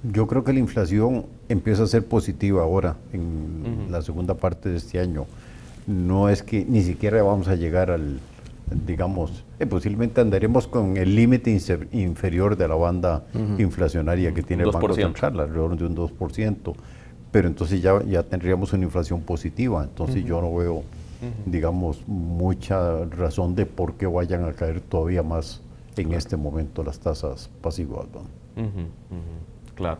yo creo que la inflación empieza a ser positiva ahora, en la segunda parte de este año. no es que ni siquiera vamos a llegar al, digamos, posiblemente andaremos con el límite inferior de la banda inflacionaria que tiene el Banco Central, alrededor de un 2%, pero entonces ya tendríamos una inflación positiva, entonces yo no veo, digamos, mucha razón de por qué vayan a caer todavía más en este momento las tasas pasivas, ¿no? Claro.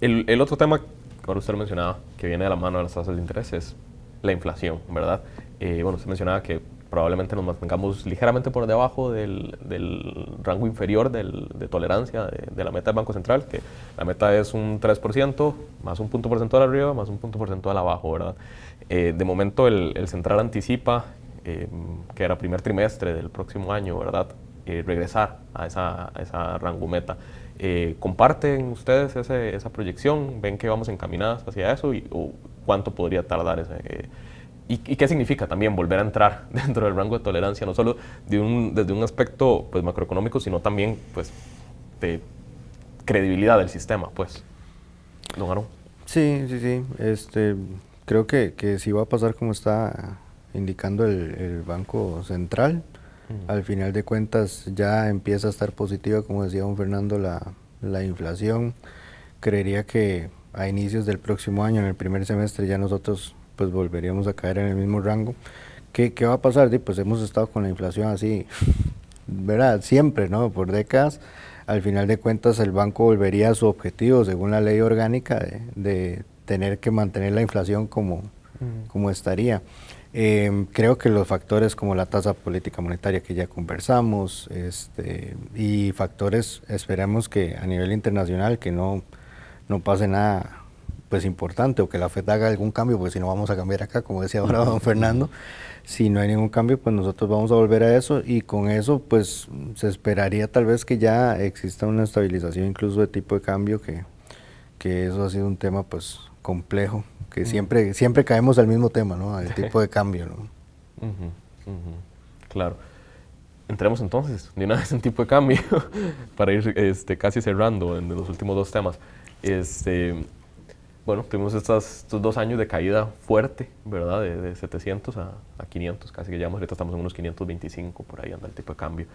El otro tema que ahora usted lo mencionaba, que viene de la mano de las tasas de interés, es la inflación, ¿verdad? Bueno, usted mencionaba que probablemente nos mantengamos ligeramente por debajo del rango inferior de tolerancia de la meta del Banco Central, que la meta es un 3%, más un punto porcentual arriba, más un punto porcentual abajo, ¿verdad? De momento el Central anticipa, que era primer trimestre del próximo año, ¿verdad? Regresar a esa rango meta. ¿Comparten ustedes esa proyección? ¿Ven que vamos encaminadas hacia eso? ¿O cuánto podría tardar ¿Y qué significa también volver a entrar dentro del rango de tolerancia, no solo desde un aspecto pues, macroeconómico, sino también pues, de credibilidad del sistema, pues? Don Aarón. Sí. Creo que sí va a pasar como está indicando el Banco Central. Al final de cuentas ya empieza a estar positiva, como decía don Fernando, la inflación. Creería que a inicios del próximo año, en el primer semestre, ya nosotros pues volveríamos a caer en el mismo rango. ¿Qué va a pasar? Pues hemos estado con la inflación así, ¿verdad? Siempre, ¿no? Por décadas. Al final de cuentas el banco volvería a su objetivo, según la ley orgánica, de tener que mantener la inflación como estaría. Creo que los factores como la tasa política monetaria que ya conversamos, y factores, esperemos que a nivel internacional que no pase nada pues importante, o que la FED haga algún cambio, porque si no vamos a cambiar acá, como decía ahora don Fernando. Si no hay ningún cambio, pues nosotros vamos a volver a eso, y con eso pues se esperaría tal vez que ya exista una estabilización incluso de tipo de cambio, que eso ha sido un tema pues complejo, que siempre caemos al mismo tema, ¿no? Al tipo de cambio, ¿no? Claro. Entremos entonces de una vez en tipo de cambio para ir casi cerrando en los últimos dos temas. Bueno, tuvimos estos 2 años de caída fuerte, ¿verdad? De 700 a 500, casi que llegamos, ahorita estamos en unos 525, por ahí anda el tipo de cambio.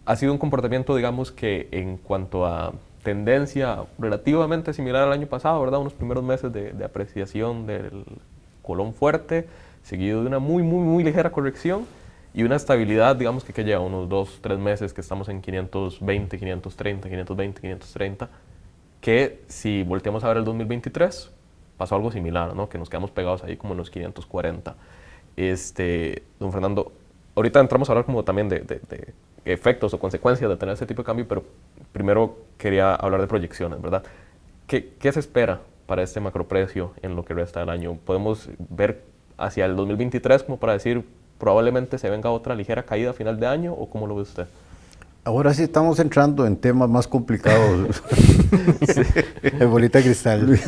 Ha sido un comportamiento, digamos, que en cuanto a tendencia relativamente similar al año pasado, ¿verdad? Unos primeros meses de apreciación del colón fuerte, seguido de una muy ligera corrección y una estabilidad, digamos, que lleva unos 2-3 meses que estamos en 520, 530, 520, 530, que si volteamos a ver el 2023, pasó algo similar, ¿no? Que nos quedamos pegados ahí como en los 540. Don Fernando, ahorita entramos a hablar como también de efectos o consecuencias de tener ese tipo de cambio, pero primero quería hablar de proyecciones, ¿verdad? ¿Qué se espera para este macroprecio en lo que resta del año? ¿Podemos ver hacia el 2023 como para decir probablemente se venga otra ligera caída a final de año, o cómo lo ve usted? Ahora sí estamos entrando en temas más complicados. El bolita de cristal.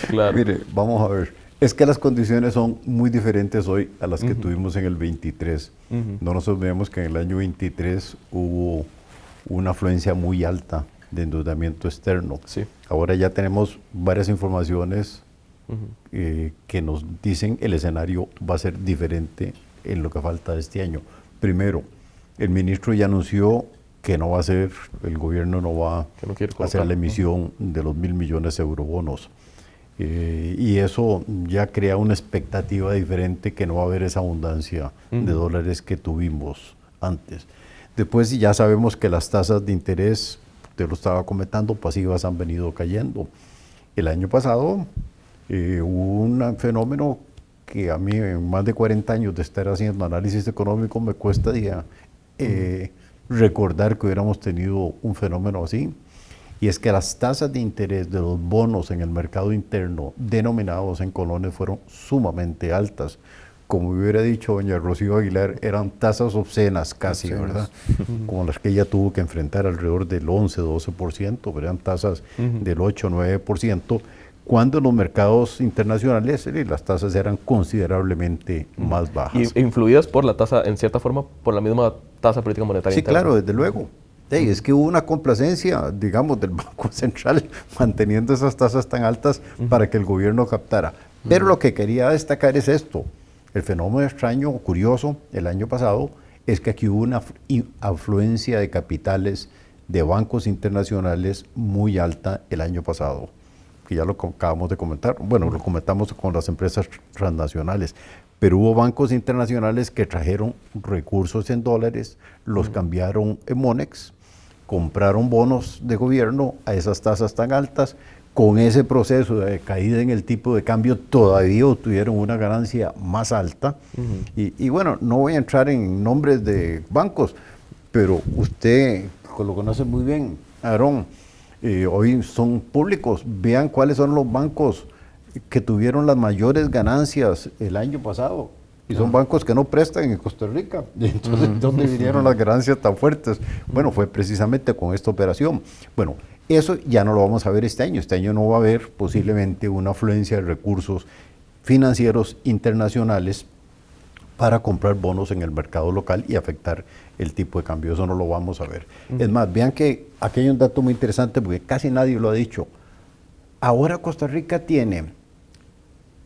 Claro. Mire, vamos a ver. Es que las condiciones son muy diferentes hoy a las que tuvimos en el 23. No nos olvidemos que en el año 23 hubo una afluencia muy alta de endeudamiento externo. Sí. Ahora ya tenemos varias informaciones que nos dicen el escenario va a ser diferente en lo que falta de este año. Primero, el ministro ya anunció que no va a hacer, el gobierno no va a hacer la emisión de los 1.000 millones de eurobonos. Y eso ya crea una expectativa diferente, que no va a haber esa abundancia de dólares que tuvimos antes. Después ya sabemos que las tasas de interés, te lo estaba comentando, pasivas han venido cayendo. El año pasado hubo un fenómeno que a mí en más de 40 años de estar haciendo análisis económico me cuesta recordar que hubiéramos tenido un fenómeno así, y es que las tasas de interés de los bonos en el mercado interno denominados en colones fueron sumamente altas. Como hubiera dicho doña Rocío Aguilar, eran tasas obscenas casi, ¿verdad? Como las que ella tuvo que enfrentar, alrededor del 11-12%, pero eran tasas del 8-9%, cuando en los mercados internacionales las tasas eran considerablemente más bajas. Y influidas por la tasa, en cierta forma, por la misma tasa política monetaria. Sí, interna. claro, desde luego. Sí, es que hubo una complacencia, digamos, del Banco Central manteniendo esas tasas tan altas para que el gobierno captara. Pero lo que quería destacar es esto. El fenómeno extraño, curioso, el año pasado, es que aquí hubo una afluencia de capitales de bancos internacionales muy alta el año pasado, que ya lo acabamos de comentar. Bueno, lo comentamos con las empresas transnacionales, pero hubo bancos internacionales que trajeron recursos en dólares, los cambiaron en Monex, compraron bonos de gobierno a esas tasas tan altas. Con ese proceso de caída en el tipo de cambio todavía obtuvieron una ganancia más alta. Y bueno, no voy a entrar en nombres de bancos, pero usted lo conoce muy bien, Aarón, hoy son públicos. Vean cuáles son los bancos que tuvieron las mayores ganancias el año pasado. Y son bancos que no prestan en Costa Rica. Entonces, ¿dónde vinieron las ganancias tan fuertes? Bueno, fue precisamente con esta operación. Bueno, eso ya no lo vamos a ver este año. Este año no va a haber posiblemente una afluencia de recursos financieros internacionales para comprar bonos en el mercado local y afectar el tipo de cambio. Eso no lo vamos a ver. Es más, vean que aquí hay un dato muy interesante porque casi nadie lo ha dicho. Ahora Costa Rica tiene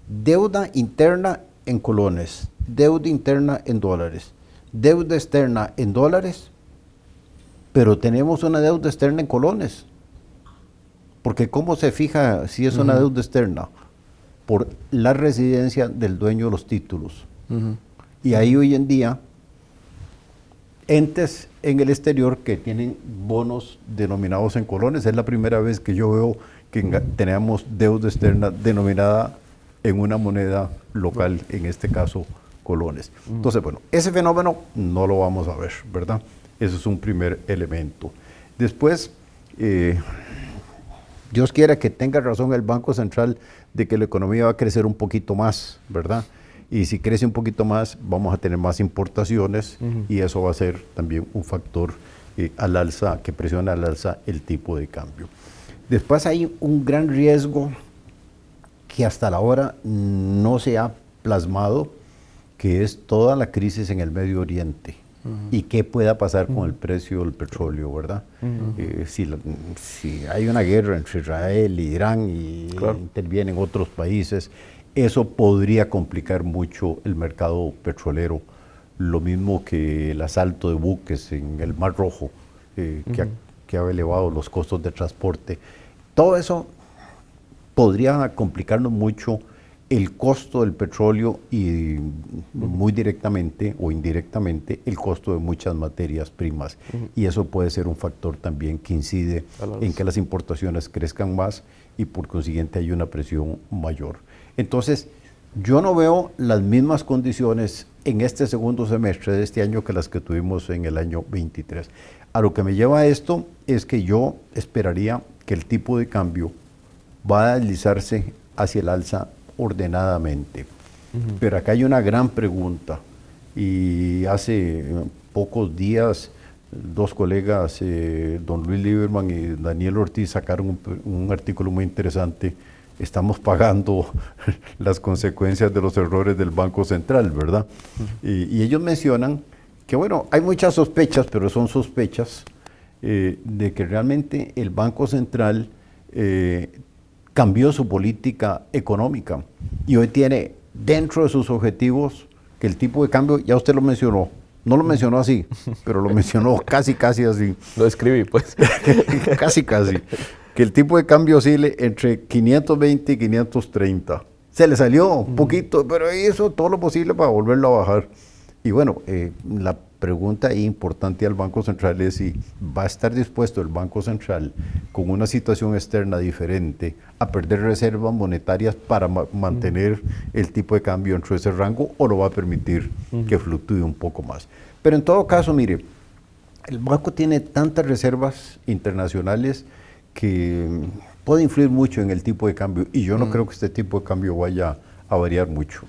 deuda interna en colones, deuda interna en dólares, deuda externa en dólares, pero tenemos una deuda externa en colones. Porque ¿cómo se fija si es una deuda externa? Por la residencia del dueño de los títulos. Y hay hoy en día entes en el exterior que tienen bonos denominados en colones. Es la primera vez que yo veo que tenemos deuda externa denominada en una moneda local, en este caso colones. Entonces, bueno, ese fenómeno no lo vamos a ver, ¿verdad? Ese es un primer elemento. Después, Dios quiera que tenga razón el Banco Central de que la economía va a crecer un poquito más, ¿verdad? Y si crece un poquito más, vamos a tener más importaciones y eso va a ser también un factor al alza, que presiona al alza el tipo de cambio. Después hay un gran riesgo que hasta la hora no se ha plasmado, que es toda la crisis en el Medio Oriente. Y qué pueda pasar con el precio del petróleo, ¿verdad? Si hay una guerra entre Israel y Irán y intervienen otros países, eso podría complicar mucho el mercado petrolero. Lo mismo que el asalto de buques en el Mar Rojo, que ha elevado los costos de transporte. Todo eso podría complicarnos mucho el costo del petróleo y muy directamente o indirectamente el costo de muchas materias primas. Y eso puede ser un factor también que incide en que las importaciones crezcan más y por consiguiente hay una presión mayor. Entonces, yo no veo las mismas condiciones en este segundo semestre de este año que las que tuvimos en el año 23. A lo que me lleva a esto es que yo esperaría que el tipo de cambio va a deslizarse hacia el alza ordenadamente. Pero acá hay una gran pregunta y hace pocos días dos colegas, don Luis Lieberman y Daniel Ortiz, sacaron un artículo muy interesante. Estamos pagando las consecuencias de los errores del Banco Central, ¿verdad? Y ellos mencionan que, bueno, hay muchas sospechas, pero son sospechas de que realmente el Banco Central cambió su política económica y hoy tiene dentro de sus objetivos que el tipo de cambio, ya usted lo mencionó, no lo mencionó así, pero lo mencionó casi así. Lo escribí, pues. casi, que el tipo de cambio oscile entre 520 y 530. Se le salió un poquito, pero hizo todo lo posible para volverlo a bajar. Y bueno, la pregunta importante al Banco Central es si va a estar dispuesto el Banco Central con una situación externa diferente a perder reservas monetarias para mantener el tipo de cambio dentro de ese rango o lo va a permitir que fluctúe un poco más. Pero en todo caso, mire, el banco tiene tantas reservas internacionales que puede influir mucho en el tipo de cambio y yo no creo que este tipo de cambio vaya a variar mucho.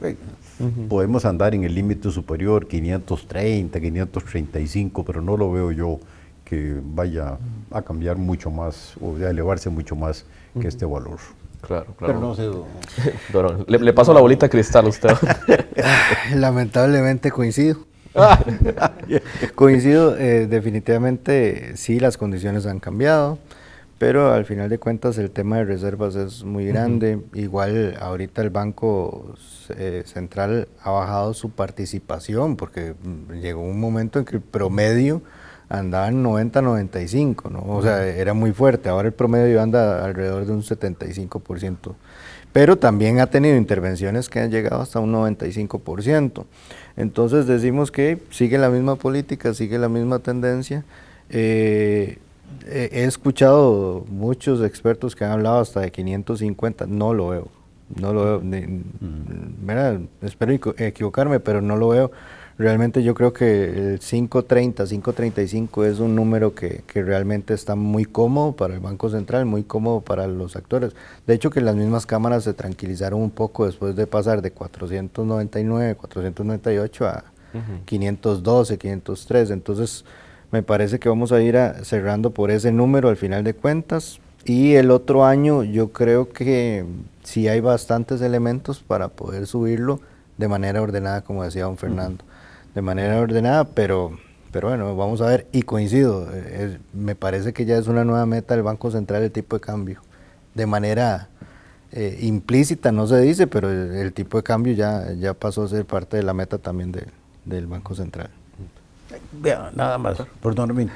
Podemos andar en el límite superior, 530, 535, pero no lo veo yo que vaya a cambiar mucho más o a elevarse mucho más que este valor. Claro. Pero no sé. Dorón, le paso la bolita de cristal a usted. Lamentablemente coincido. Coincido, definitivamente sí, las condiciones han cambiado, pero al final de cuentas el tema de reservas es muy grande. Igual ahorita el Banco Central ha bajado su participación porque llegó un momento en que el promedio andaba en 90-95, ¿no? O sea, era muy fuerte. Ahora el promedio anda alrededor de un 75%. Pero también ha tenido intervenciones que han llegado hasta un 95%. Entonces decimos que sigue la misma política, sigue la misma tendencia. He escuchado muchos expertos que han hablado hasta de 550, no lo veo. Mira, espero equivocarme, pero no lo veo. Realmente yo creo que el 5.30, 5.35 es un número que realmente está muy cómodo para el Banco Central, muy cómodo para los actores. De hecho, que las mismas cámaras se tranquilizaron un poco después de pasar de 499, 498 a 512, 503. Entonces, me parece que vamos a ir cerrando por ese número al final de cuentas. Y el otro año yo creo que sí hay bastantes elementos para poder subirlo de manera ordenada, como decía don Fernando. De manera ordenada, pero bueno, vamos a ver, y coincido, me parece que ya es una nueva meta del Banco Central el tipo de cambio. De manera implícita, no se dice, pero el tipo de cambio ya pasó a ser parte de la meta también del Banco Central. Vea, nada más, perdóname.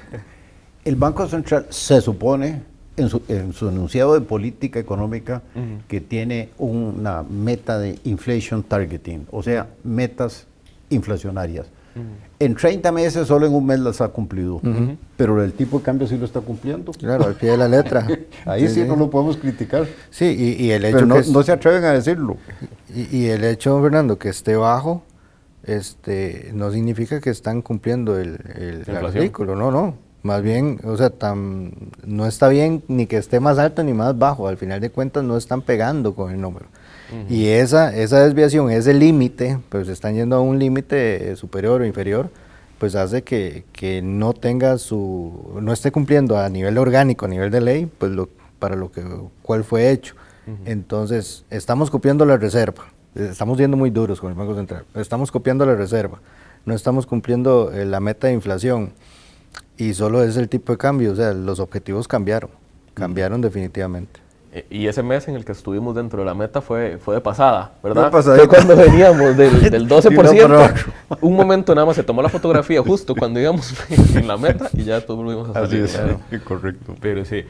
El Banco Central se supone, en su enunciado de política económica, que tiene una meta de inflation targeting, o sea, metas inflacionarias. En 30 meses, solo en un mes las ha cumplido, pero el tipo de cambio sí lo está cumpliendo. Claro, al pie de la letra. Ahí sí no lo podemos criticar. Sí, y el hecho pero que no se atreven a decirlo. Y el hecho, Fernando, que esté bajo, no significa que están cumpliendo el artículo, no. Más bien, o sea, no está bien ni que esté más alto ni más bajo, al final de cuentas no están pegando con el número. Y esa desviación, ese límite, pues están yendo a un límite superior o inferior, pues hace que no tenga no esté cumpliendo a nivel orgánico, a nivel de ley, pues cuál fue hecho. Entonces, estamos copiando la reserva, estamos siendo muy duros con el Banco Central, estamos copiando la reserva, no estamos cumpliendo la meta de inflación, y solo es el tipo de cambio, o sea, los objetivos cambiaron definitivamente. Y ese mes en el que estuvimos dentro de la meta fue de pasada, ¿verdad? Fue cuando veníamos del 12%. Un momento nada más se tomó la fotografía justo cuando íbamos en la meta y ya todos volvimos a salir. Así es, claro. Correcto. Pero sí,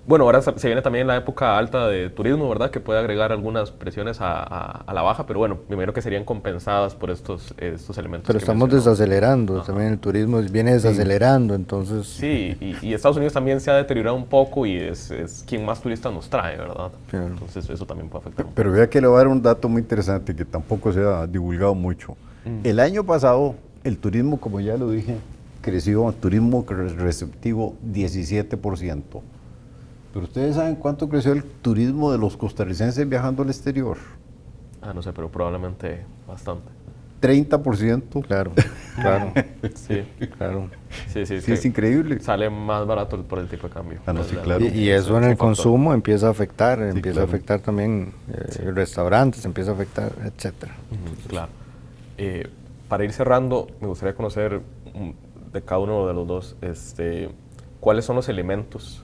bueno, ahora se viene también la época alta de turismo, ¿verdad? Que puede agregar algunas presiones a la baja, pero bueno, primero que serían compensadas por estos elementos. Pero estamos desacelerando, también el turismo viene desacelerando, entonces... Sí, y Estados Unidos también se ha deteriorado un poco y es quien más turistas nos trae, ¿verdad? Claro. Entonces eso también puede afectar. Pero vea que le voy a dar un dato muy interesante que tampoco se ha divulgado mucho. El año pasado, el turismo, como ya lo dije, creció, turismo receptivo 17%. ¿Pero ustedes saben cuánto creció el turismo de los costarricenses viajando al exterior? No sé, pero probablemente bastante. 30%. Claro. Sí, claro. Sí, es increíble. Sale más barato por el tipo de cambio. No, sí, claro. Y eso en el consumo empieza a afectar, a afectar también restaurantes, empieza a afectar, etcétera. Claro. Para ir cerrando, me gustaría conocer de cada uno de los dos, cuáles son los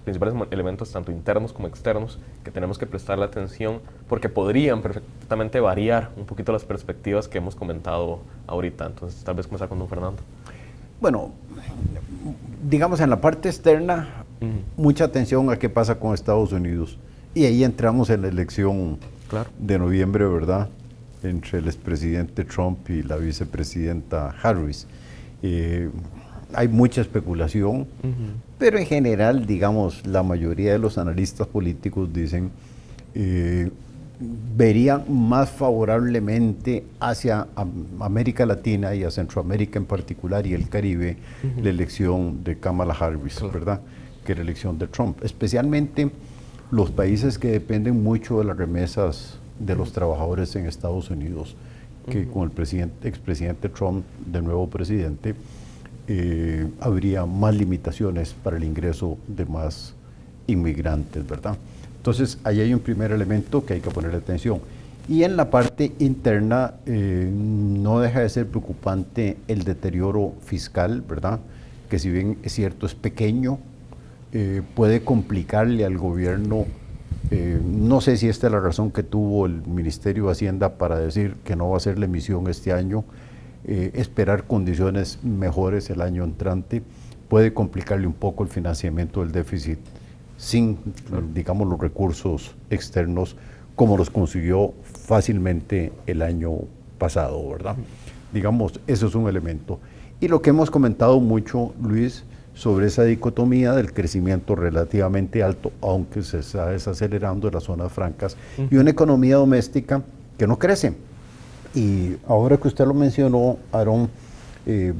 principales elementos, tanto internos como externos, que tenemos que prestarle atención, porque podrían perfectamente variar un poquito las perspectivas que hemos comentado ahorita. Entonces, tal vez comenzar con don Fernando. Bueno, digamos en la parte externa, mucha atención a qué pasa con Estados Unidos. Y ahí entramos en la elección de noviembre, ¿verdad? Entre el expresidente Trump y la vicepresidenta Harris. Hay mucha especulación, pero en general, digamos, la mayoría de los analistas políticos dicen verían más favorablemente hacia América Latina y a Centroamérica en particular y el Caribe la elección de Kamala Harris, ¿verdad? Que la elección de Trump, especialmente los países que dependen mucho de las remesas de los trabajadores en Estados Unidos, que con el expresidente Trump, de nuevo presidente, habría más limitaciones para el ingreso de más inmigrantes, ¿verdad? Entonces, ahí hay un primer elemento que hay que ponerle atención. Y en la parte interna no deja de ser preocupante el deterioro fiscal, ¿verdad? Que si bien es cierto es pequeño, puede complicarle al gobierno. No sé si esta es la razón que tuvo el Ministerio de Hacienda para decir que no va a hacer la emisión este año. Esperar condiciones mejores el año entrante puede complicarle un poco el financiamiento del déficit sin, digamos, los recursos externos como los consiguió fácilmente el año pasado, ¿verdad? Digamos, eso es un elemento. Y lo que hemos comentado mucho, Luis, sobre esa dicotomía del crecimiento relativamente alto, aunque se está desacelerando en las zonas francas, y una economía doméstica que no crece. Y ahora que usted lo mencionó, Aarón,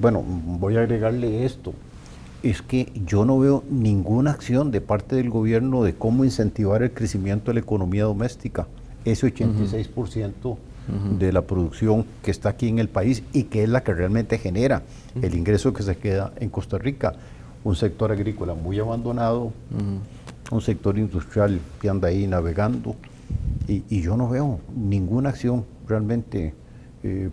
bueno, voy a agregarle esto. Es que yo no veo ninguna acción de parte del gobierno de cómo incentivar el crecimiento de la economía doméstica. Ese 86% de la producción que está aquí en el país y que es la que realmente genera el ingreso que se queda en Costa Rica. Un sector agrícola muy abandonado, un sector industrial que anda ahí navegando, y yo no veo ninguna acción realmente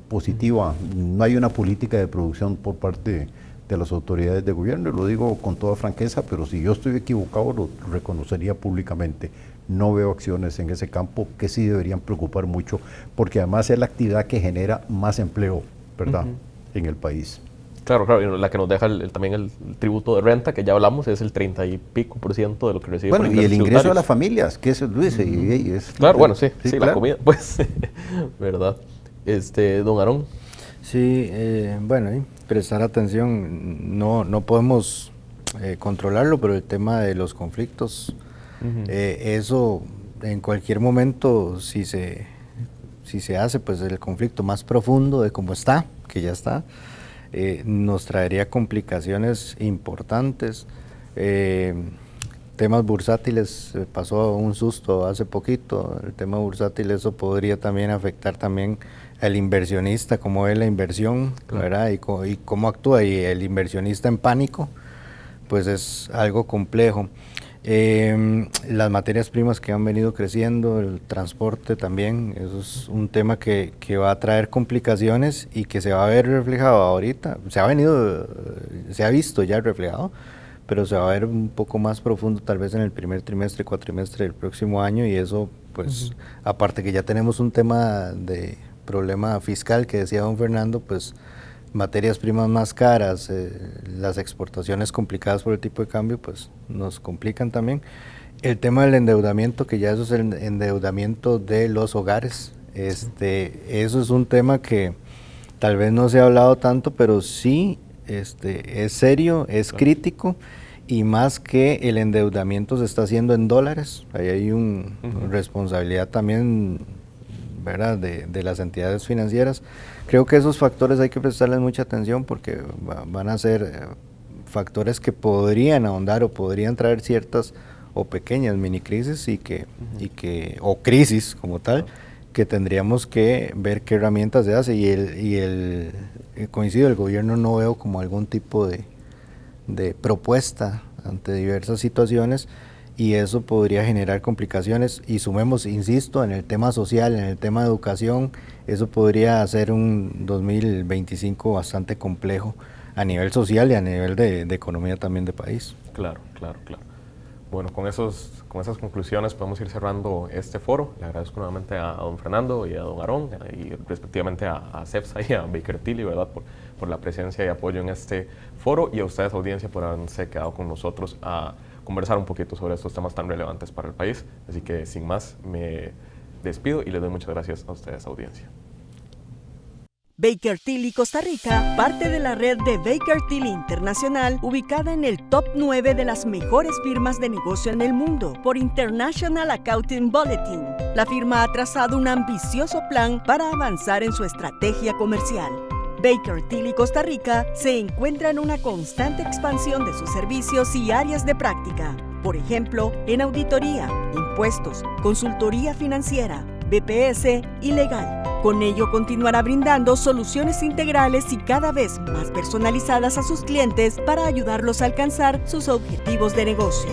positiva. No hay una política de producción por parte de las autoridades de gobierno, y lo digo con toda franqueza, pero si yo estoy equivocado lo reconocería públicamente. No veo acciones en ese campo que sí deberían preocupar mucho, porque además es la actividad que genera más empleo, ¿verdad?, en el país. Claro, claro, y la que nos deja también el tributo de renta, que ya hablamos, es el 30 y pico % de lo que recibe. Bueno, y el ingreso de las familias, que eso, Luis, es claro, bueno, sí, claro. La comida, pues, ¿verdad? Don Aarón. Sí, bueno, prestar atención, no podemos controlarlo, pero el tema de los conflictos, eso en cualquier momento, si se hace pues el conflicto más profundo de cómo está, que ya está, nos traería complicaciones importantes. Temas bursátiles, pasó un susto hace poquito, el tema bursátil, eso podría también afectar también al inversionista, cómo ve la inversión, ¿verdad? Y cómo actúa, y el inversionista en pánico, pues es algo complejo. Las materias primas que han venido creciendo, el transporte también, eso es un tema que va a traer complicaciones y que se va a ver reflejado ahorita, se ha visto ya reflejado, pero se va a ver un poco más profundo tal vez en el primer trimestre, cuatrimestre del próximo año, y eso pues aparte que ya tenemos un tema de problema fiscal que decía don Fernando, pues materias primas más caras, las exportaciones complicadas por el tipo de cambio, pues nos complican también. El tema del endeudamiento, que ya eso es el endeudamiento de los hogares, eso es un tema que tal vez no se ha hablado tanto, pero sí es serio, es crítico, y más que el endeudamiento se está haciendo en dólares, ahí hay una responsabilidad también, ¿verdad?, de las entidades financieras. Creo que esos factores hay que prestarles mucha atención porque van a ser factores que podrían ahondar o podrían traer ciertas o pequeñas mini crisis o crisis como tal, que tendríamos que ver qué herramientas se hace, y coincido, el gobierno no veo como algún tipo de propuesta ante diversas situaciones, y eso podría generar complicaciones, y sumemos, insisto, en el tema social, en el tema de educación, eso podría ser un 2025 bastante complejo a nivel social y a nivel de economía también de país. Claro. Bueno, con esas conclusiones podemos ir cerrando este foro. Le agradezco nuevamente a don Fernando y a don Aarón, y respectivamente a CEPSA y a Baker Tilly, ¿verdad?, por la presencia y apoyo en este foro, y a ustedes, audiencia, por haberse quedado con nosotros a conversar un poquito sobre estos temas tan relevantes para el país. Así que sin más, me despido y les doy muchas gracias a ustedes, audiencia. Baker Tilly Costa Rica, parte de la red de Baker Tilly Internacional, ubicada en el top 9 de las mejores firmas de negocio en el mundo por International Accounting Bulletin. La firma ha trazado un ambicioso plan para avanzar en su estrategia comercial. Baker Tilly Costa Rica se encuentra en una constante expansión de sus servicios y áreas de práctica. Por ejemplo, en auditoría, impuestos, consultoría financiera, BPS y legal. Con ello continuará brindando soluciones integrales y cada vez más personalizadas a sus clientes para ayudarlos a alcanzar sus objetivos de negocio.